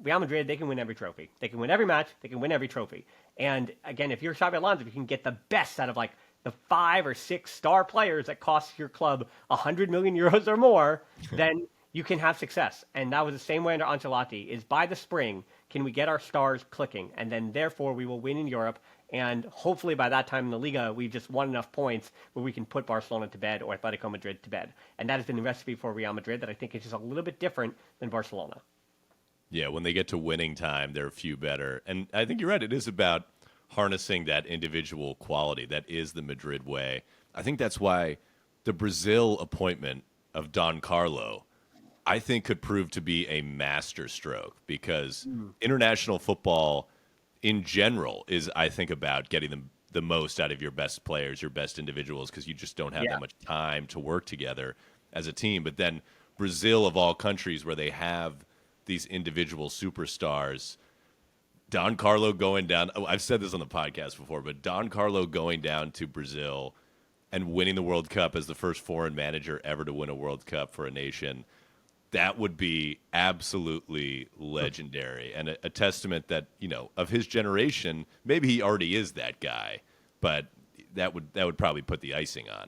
Real Madrid, they can win every trophy. They can win every match. They can win every trophy. And again, if you're Xabi Alonso, if you can get the best out of like the 5 or 6 star players that cost your club 100 million euros or more, then you can have success. And that was the same way under Ancelotti, is by the spring, can we get our stars clicking? And then therefore we will win in Europe. And hopefully by that time in the Liga, we've just won enough points where we can put Barcelona to bed or Atletico Madrid to bed. And that has been the recipe for Real Madrid that I think is just a little bit different than Barcelona. Yeah, when they get to winning time, they're a few better. And I think you're right. It is about harnessing that individual quality. That is the Madrid way. I think that's why the Brazil appointment of Don Carlo, I think, could prove to be a masterstroke because international football in general is, I think, about getting the most out of your best players, your best individuals, because you just don't have that much time to work together as a team. But then Brazil, of all countries where they have these individual superstars, Don Carlo going down, I've said this on the podcast before, but Don Carlo going down to Brazil and winning the World Cup as the first foreign manager ever to win a World Cup for a nation, that would be absolutely legendary and a testament that, of his generation, maybe he already is that guy, but that would probably put the icing on.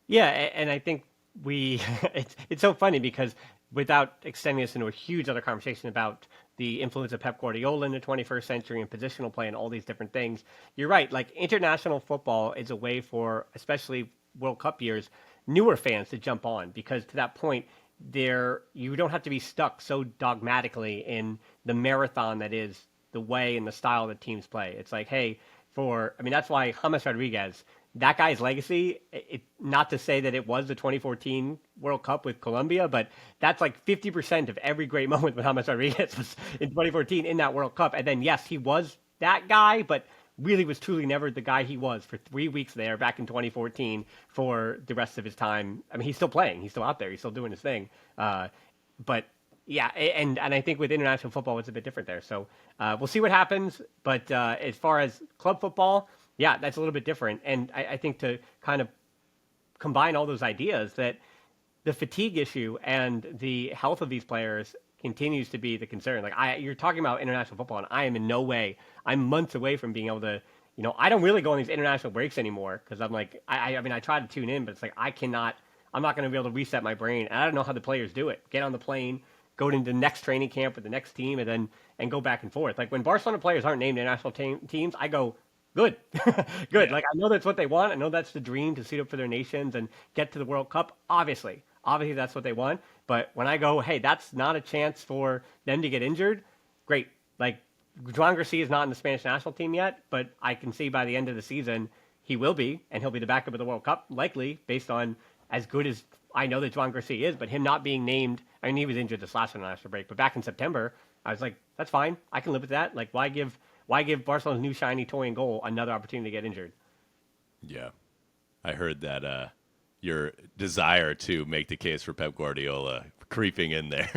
Yeah, and I think it's so funny because without extending this into a huge other conversation about the influence of Pep Guardiola in the 21st century and positional play and all these different things, you're right. Like, international football is a way for, especially World Cup years, newer fans to jump on because to that point, you don't have to be stuck so dogmatically in the marathon that is the way and the style that teams play. It's like, hey, that's why James Rodriguez, that guy's legacy, not to say that it was the 2014 World Cup with Colombia, but that's like 50% of every great moment with James Rodriguez was in 2014 in that World Cup. And then, yes, he was that guy, but really was truly never the guy he was for 3 weeks there back in 2014 for the rest of his time. I mean, he's still playing. He's still out there. He's still doing his thing. But yeah, and I think with international football, it's a bit different there. So we'll see what happens. But as far as club football, yeah, that's a little bit different. And I think to kind of combine all those ideas, that the fatigue issue and the health of these players continues to be the concern. Like you're talking about international football, and I am in no way. I'm months away from being able to. I don't really go on these international breaks anymore because I'm like, I mean, I try to tune in, but it's like I cannot. I'm not going to be able to reset my brain. And I don't know how the players do it. Get on the plane, go into the next training camp with the next team, and go back and forth. Like when Barcelona players aren't named international teams, I go, good, good. Yeah. Like I know that's what they want. I know that's the dream to suit up for their nations and get to the World Cup. Obviously that's what they want. But when I go, hey, that's not a chance for them to get injured. Great. Like Juan Garcia is not in the Spanish national team yet, but I can see by the end of the season he will be, and he'll be the backup of the World Cup, likely based on as good as I know that Juan Garcia is. But him not being named, I mean, he was injured this last international break, but back in September, I was like, that's fine. I can live with that. Like, why give Barcelona's new shiny toy and goal another opportunity to get injured? Yeah. I heard that your desire to make the case for Pep Guardiola creeping in there.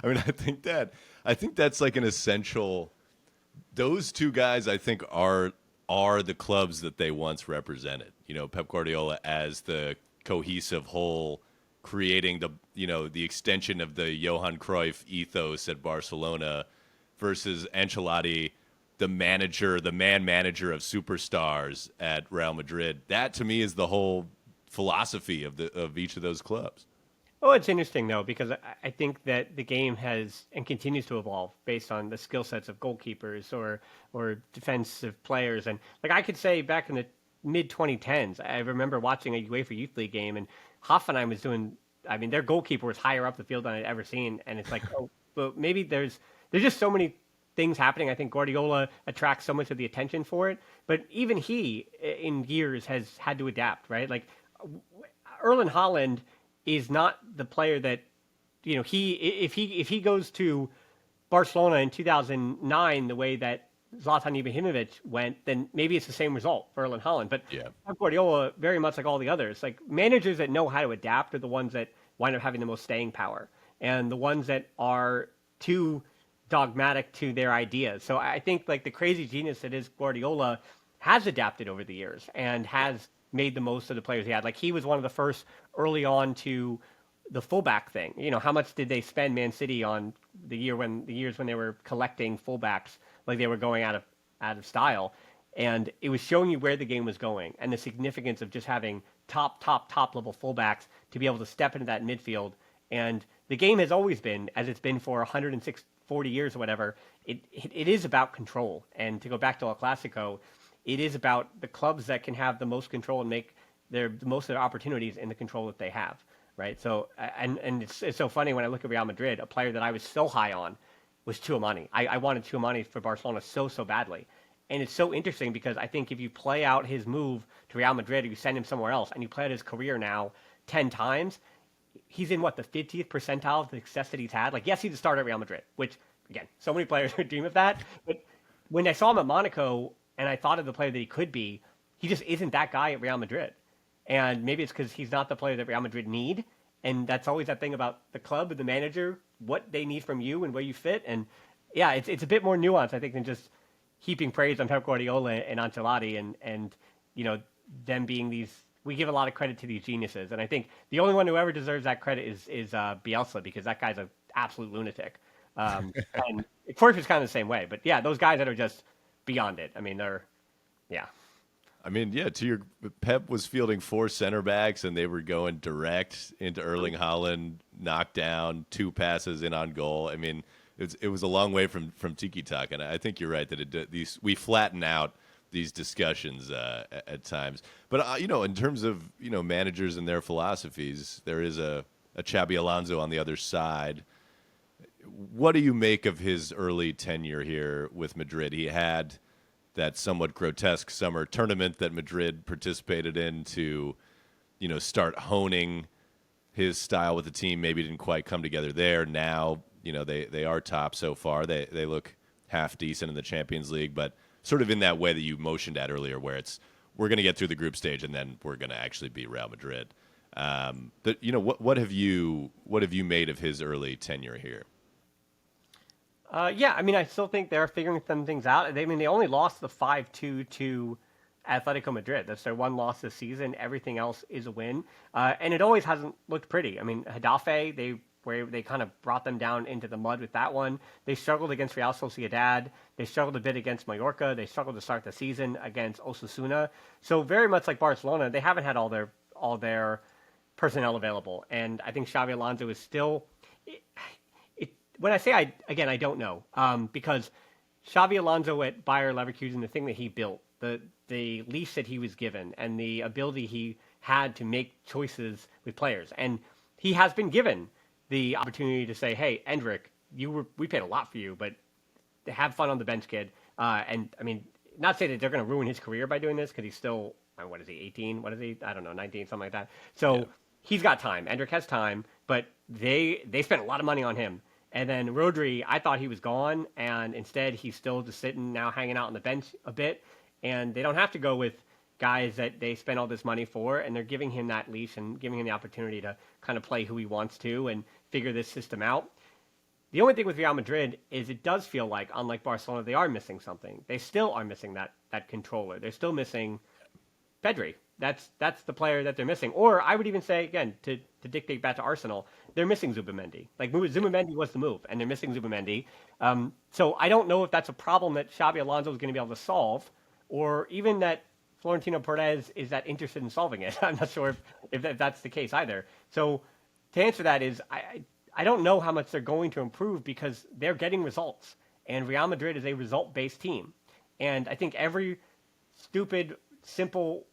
I mean, I think that's like an essential. Those two guys, I think, are the clubs that they once represented. Pep Guardiola as the cohesive whole, creating the extension of the Johan Cruyff ethos at Barcelona, versus Ancelotti, the man manager of superstars at Real Madrid. That to me is the whole philosophy of each of those clubs. Oh, it's interesting though, because I think that the game has and continues to evolve based on the skill sets of goalkeepers or defensive players. And like I could say back in the mid 2010s, I remember watching a UEFA Youth League game, and Hoffenheim was doing. I mean, their goalkeeper was higher up the field than I'd ever seen, and it's like, oh, well, maybe there's just so many things happening. I think Guardiola attracts so much of the attention for it, but even he, in years, has had to adapt, right? Like Erling Haaland is not the player that if he goes to Barcelona in 2009 the way that Zlatan Ibrahimovic went, then maybe it's the same result for Erling Haaland. But Yeah. Pep Guardiola, very much like all the others, like managers that know how to adapt are the ones that wind up having the most staying power, and the ones that are too dogmatic to their ideas. So I think like the crazy genius that is Guardiola has adapted over the years and has made the most of the players he had. Like he was one of the first early on to the fullback thing. How much did they spend Man City on the years when they were collecting fullbacks, like they were going out of style, and it was showing you where the game was going and the significance of just having top level fullbacks to be able to step into that midfield. And the game has always been, as it's been for 40 years or whatever, it is about control. And to go back to El Clásico, it is about the clubs that can have the most control and make the most of their opportunities in the control that they have, right? So, and it's so funny when I look at Real Madrid, a player that I was so high on was Tchouaméni. I wanted Tchouaméni for Barcelona so badly. And it's so interesting because I think if you play out his move to Real Madrid or you send him somewhere else and you play out his career now 10 times, he's in the 50th percentile of the success that he's had. Like, yes, he's a starter at Real Madrid, which, again, so many players would dream of that. But when I saw him at Monaco and I thought of the player that he could be, he just isn't that guy at Real Madrid. And maybe it's because he's not the player that Real Madrid need. And that's always that thing about the club and the manager, what they need from you and where you fit. And yeah, it's a bit more nuanced, I think, than just heaping praise on Pep Guardiola and Ancelotti and them being these. We give a lot of credit to these geniuses, and I think the only one who ever deserves that credit is Bielsa, because that guy's an absolute lunatic. And Cruyff is kind of the same way, but yeah, those guys that are just beyond it. I mean, yeah. I mean, yeah, Pep was fielding 4 center backs, and they were going direct into Erling Haaland, knocked down, 2 passes in on goal. I mean, it was a long way from tiki-taka, and I think you're right that we flatten out these discussions at times. But, in terms of, managers and their philosophies, there is a Xabi Alonso on the other side. What do you make of his early tenure here with Madrid? He had that somewhat grotesque summer tournament that Madrid participated in to, start honing his style with the team. Maybe didn't quite come together there. Now, they are top so far. They look half decent in the Champions League, but sort of in that way that you motioned at earlier, where we're going to get through the group stage and then we're going to actually beat Real Madrid. What have you made of his early tenure here? Yeah, I mean, I still think they're figuring some things out. They only lost the 5-2 to Atletico Madrid. That's their one loss this season. Everything else is a win, and it always hasn't looked pretty. I mean, Hadafe, they kind of brought them down into the mud with that one. They struggled against Real Sociedad. They struggled a bit against Mallorca. They struggled to start the season against Osasuna. So very much like Barcelona, they haven't had all their personnel available, and I think Xabi Alonso is still. When I say I don't know, because Xabi Alonso at Bayer Leverkusen, the thing that he built, the leash that he was given, and the ability he had to make choices with players, and he has been given the opportunity to say, "Hey, Endrick, we paid a lot for you, but have fun on the bench, kid." And I mean, not say that they're going to ruin his career by doing this because he's still, what is he, 18? What is he? I don't know, 19, something like that. So he's got time. Endrick has time, but they spent a lot of money on him. And then Rodri, I thought he was gone, and instead he's still just sitting now, hanging out on the bench a bit. And they don't have to go with guys that they spent all this money for, and they're giving him that leash and giving him the opportunity to kind of play who he wants to and figure this system out. The only thing with Real Madrid is it does feel like, unlike Barcelona, they are missing something. They still are missing that controller. They're still missing Pedri. That's the player that they're missing. Or I would even say, again, to dictate back to Arsenal, they're missing Zubimendi. Like, Zubimendi was the move, and they're missing Zubimendi. So I don't know if that's a problem that Xabi Alonso is going to be able to solve, or even that Florentino Perez is that interested in solving it. I'm not sure if that's the case either. So to answer that is, I don't know how much they're going to improve because they're getting results. And Real Madrid is a result-based team. And I think every stupid, simple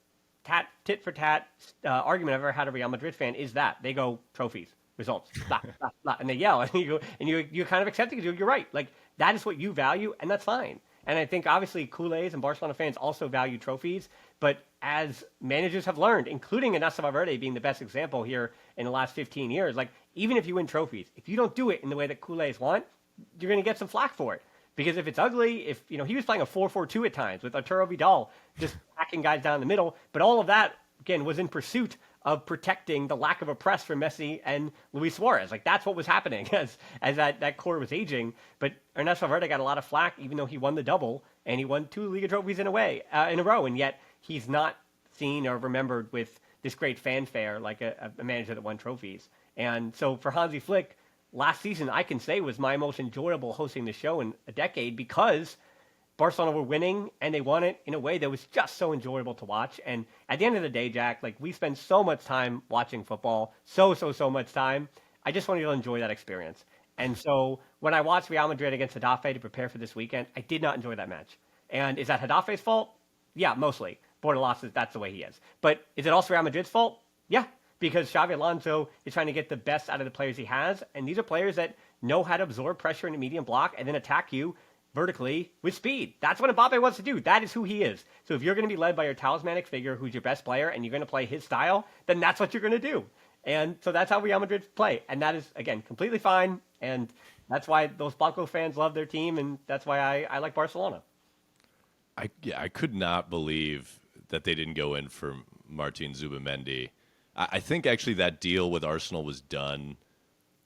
tit-for-tat argument I've ever had a Real Madrid fan is that. They go, trophies, results, blah, blah, blah, and they yell. And you kind of accept it because you're right. Like, that is what you value, and that's fine. And I think, obviously, Culés and Barcelona fans also value trophies. But as managers have learned, including Ernesto Valverde being the best example here in the last 15 years, like, even if you win trophies, if you don't do it in the way that Culés want, you're going to get some flack for it. Because if it's ugly, if he was playing a 4-4-2 at times with Arturo Vidal just hacking guys down the middle, but all of that, again, was in pursuit of protecting the lack of a press for Messi and Luis Suarez. Like, that's what was happening as that core was aging. But Ernesto Valverde got a lot of flack, even though he won the double, and he won 2 Liga trophies in a row, and yet he's not seen or remembered with this great fanfare like a manager that won trophies. And so for Hansi Flick, last season, I can say, was my most enjoyable hosting the show in a decade because Barcelona were winning, and they won it in a way that was just so enjoyable to watch. And at the end of the day, Jack, like, we spend so much time watching football, so much time. I just wanted to enjoy that experience. And so when I watched Real Madrid against Hadafe to prepare for this weekend, I did not enjoy that match. And is that Hadafe's fault? Yeah, mostly. Bordalas, that's the way he is. But is it also Real Madrid's fault? Yeah, because Xabi Alonso is trying to get the best out of the players he has. And these are players that know how to absorb pressure in a medium block and then attack you vertically with speed. That's what Mbappe wants to do. That is who he is. So if you're going to be led by your talismanic figure who's your best player and you're going to play his style, then that's what you're going to do. And so that's how Real Madrid play. And that is, again, completely fine. And that's why those Blanco fans love their team, and that's why I like Barcelona. I could not believe that they didn't go in for Martin Zubimendi. I think actually that deal with Arsenal was done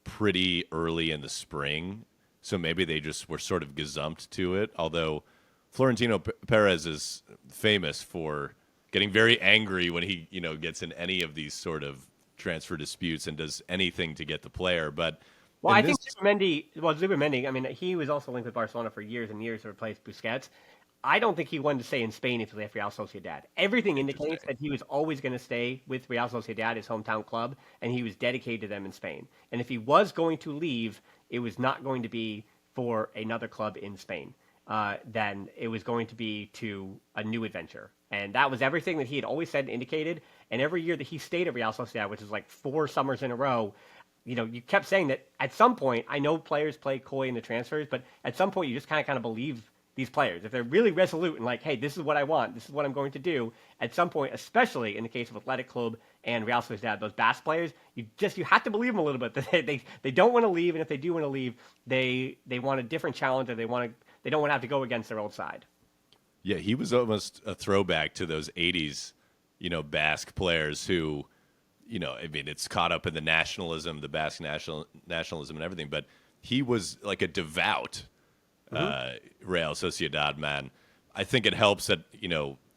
pretty early in the spring, so maybe they just were sort of gazumped to it. Although Florentino Perez is famous for getting very angry when he gets in any of these sort of transfer disputes and does anything to get the player. But I think Zubimendi, I mean, he was also linked with Barcelona for years and years to replace Busquets. I don't think he wanted to stay in Spain if he left Real Sociedad. Everything indicates that he was always going to stay with Real Sociedad, his hometown club, and he was dedicated to them in Spain. And if he was going to leave, it was not going to be for another club in Spain. Then it was going to be to a new adventure. And that was everything that he had always said and indicated. And every year that he stayed at Real Sociedad, which is like 4 summers in a row, you kept saying that at some point, I know players play coy in the transfers, but at some point you just kind of believe these players. If they're really resolute and like, hey, this is what I want, this is what I'm going to do, at some point, especially in the case of Athletic Club and Real Sociedad, those Basque players, you have to believe them a little bit. That they don't want to leave, and if they do want to leave, they want a different challenge, or they don't want to have to go against their old side. Yeah, he was almost a throwback to those 80s, Basque players who, I mean, it's caught up in the nationalism, the Basque nationalism and everything, but he was like a devout Real Sociedad man. I think it helps that,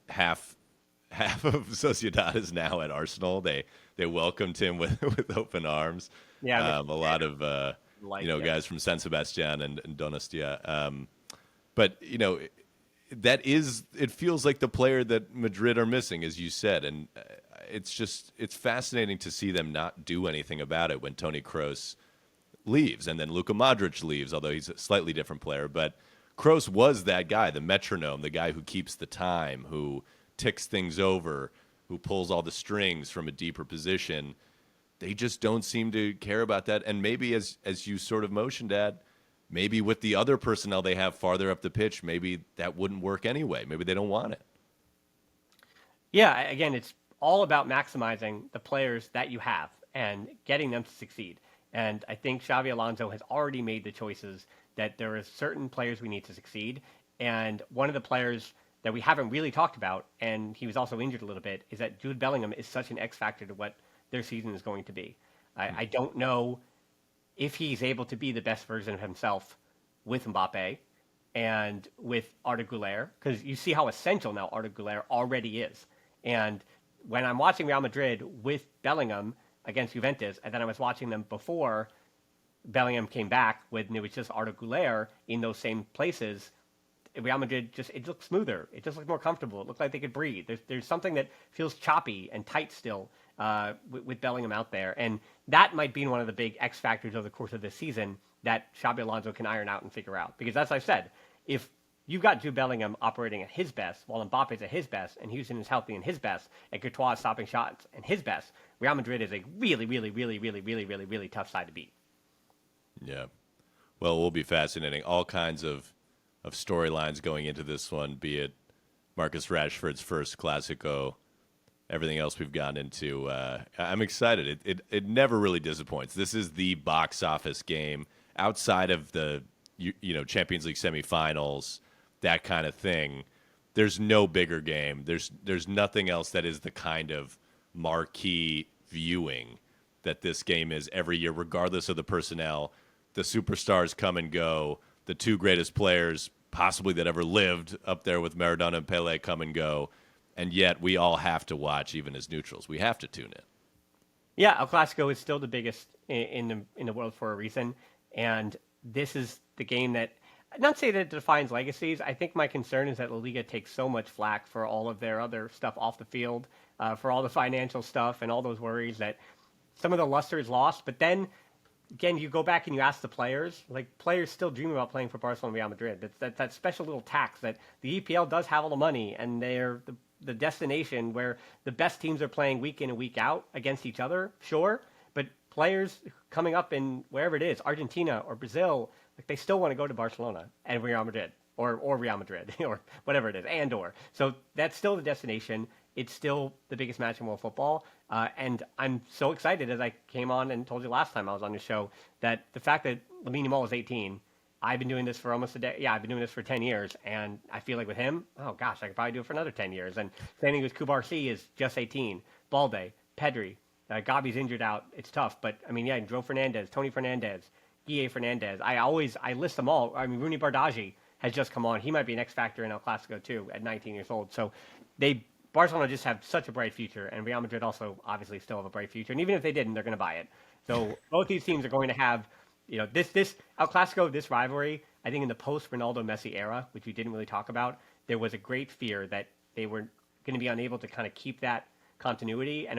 half of Sociedad is now at Arsenal. They welcomed him with, with open arms. Yeah, A lot of guys from San Sebastian and Donostia. But it feels like the player that Madrid are missing, as you said, and it's fascinating to see them not do anything about it when Toni Kroos leaves, and then Luka Modric leaves, although he's a slightly different player. But Kroos was that guy, the metronome, the guy who keeps the time, who ticks things over, who pulls all the strings from a deeper position. They just don't seem to care about that. And maybe as you sort of motioned at, maybe with the other personnel they have farther up the pitch, maybe that wouldn't work anyway. Maybe they don't want it. Yeah, again, it's all about maximizing the players that you have and getting them to succeed. And I think Xabi Alonso has already made the choices that there are certain players we need to succeed. And one of the players that we haven't really talked about, and he was also injured a little bit, is that Jude Bellingham is such an X factor to what their season is going to be. I don't know if he's able to be the best version of himself with Mbappe and with Arda Güler, because you see how essential now Arda Güler already is. And when I'm watching Real Madrid with Bellingham against Juventus, and then I was watching them before Bellingham came back when it was just Arda Güler in those same places, Real Madrid it looked smoother. It just looked more comfortable. It looked like they could breathe. There's something that feels choppy and tight still with Bellingham out there. And that might be one of the big X factors over the course of this season that Xabi Alonso can iron out and figure out. Because as I've said, if you've got Jude Bellingham operating at his best, while Mbappe's at his best, and Houston is healthy in his best, and Courtois is stopping shots in his best, Real Madrid is a really, really, really, really, really, really, really tough side to beat. Yeah. Well, it will be fascinating. All kinds of storylines going into this one, be it Marcus Rashford's first Clásico, everything else we've gone into. I'm excited. It never really disappoints. This is the box office game outside of the Champions League semifinals, that kind of thing. There's no bigger game. There's nothing else that is the kind of marquee viewing that this game is every year, regardless of the personnel. The superstars come and go. The two greatest players possibly that ever lived up there with Maradona and Pele come and go. And yet we all have to watch, even as neutrals. We have to tune in. Yeah, El Clásico is still the biggest in the world for a reason. And this is the game that, not say that it defines legacies. I think my concern is that La Liga takes so much flack for all of their other stuff off the field, for all the financial stuff and all those worries that some of the luster is lost. But then, again, you go back and you ask the players, like players still dream about playing for Barcelona and Real Madrid. That's that special little tax that the EPL does have all the money, and they're the destination where the best teams are playing week in and week out against each other, sure. But players coming up in wherever it is, Argentina or Brazil, like they still want to go to Barcelona and Real Madrid or Real Madrid or whatever it is, Andor. So that's still the destination. It's still the biggest match in world football. And I'm so excited, as I came on and told you last time I was on the show, that the fact that Lamine Yamal is 18, I've been doing this for almost a day. Yeah, I've been doing this for 10 years. And I feel like with him, oh gosh, I could probably do it for another 10 years. And same thing with Kubarsi is just 18. Balde, Pedri, Gabi's injured out. It's tough. But I mean, yeah, Joe Fernandez, Tony Fernandez, Guille Fernandez. I list them all. I mean, Rooney Bardghji has just come on. He might be an X factor in El Clásico too at 19 years old. So Barcelona just have such a bright future, and Real Madrid also obviously still have a bright future. And even if they didn't, they're going to buy it. So both these teams are going to have, this El Clásico, this rivalry. I think in the post-Ronaldo Messi era, which we didn't really talk about, there was a great fear that they were going to be unable to kind of keep that continuity. And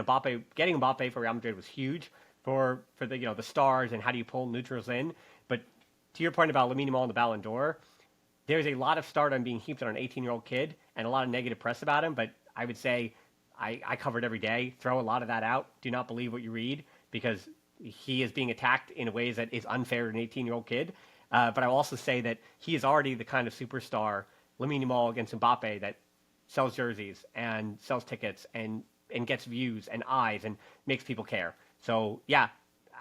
getting Mbappe for Real Madrid was huge for the stars and how do you pull neutrals in. But to your point about Lamine Yamal and the Ballon d'Or, there's a lot of stardom being heaped on an 18-year-old kid and a lot of negative press about him. But I would say I cover it every day. Throw a lot of that out. Do not believe what you read, because he is being attacked in ways that is unfair to an 18-year-old kid. But I will also say that he is already the kind of superstar, Lamine Yamal against Mbappe, that sells jerseys and sells tickets and gets views and eyes and makes people care. So, yeah,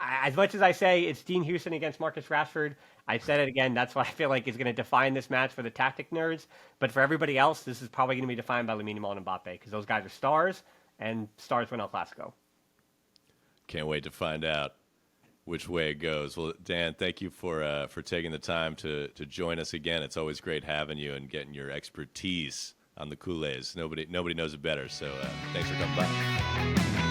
as much as I say it's Dean Houston against Marcus Rashford, I said it again, that's what I feel like is going to define this match for the tactic nerds. But for everybody else, this is probably going to be defined by Lamine Yamal and Mbappe, because those guys are stars, and stars win El Clásico. Can't wait to find out which way it goes. Well, Dan, thank you for taking the time to join us again. It's always great having you and getting your expertise on the Kool-Aids. Nobody knows it better. So thanks for coming by.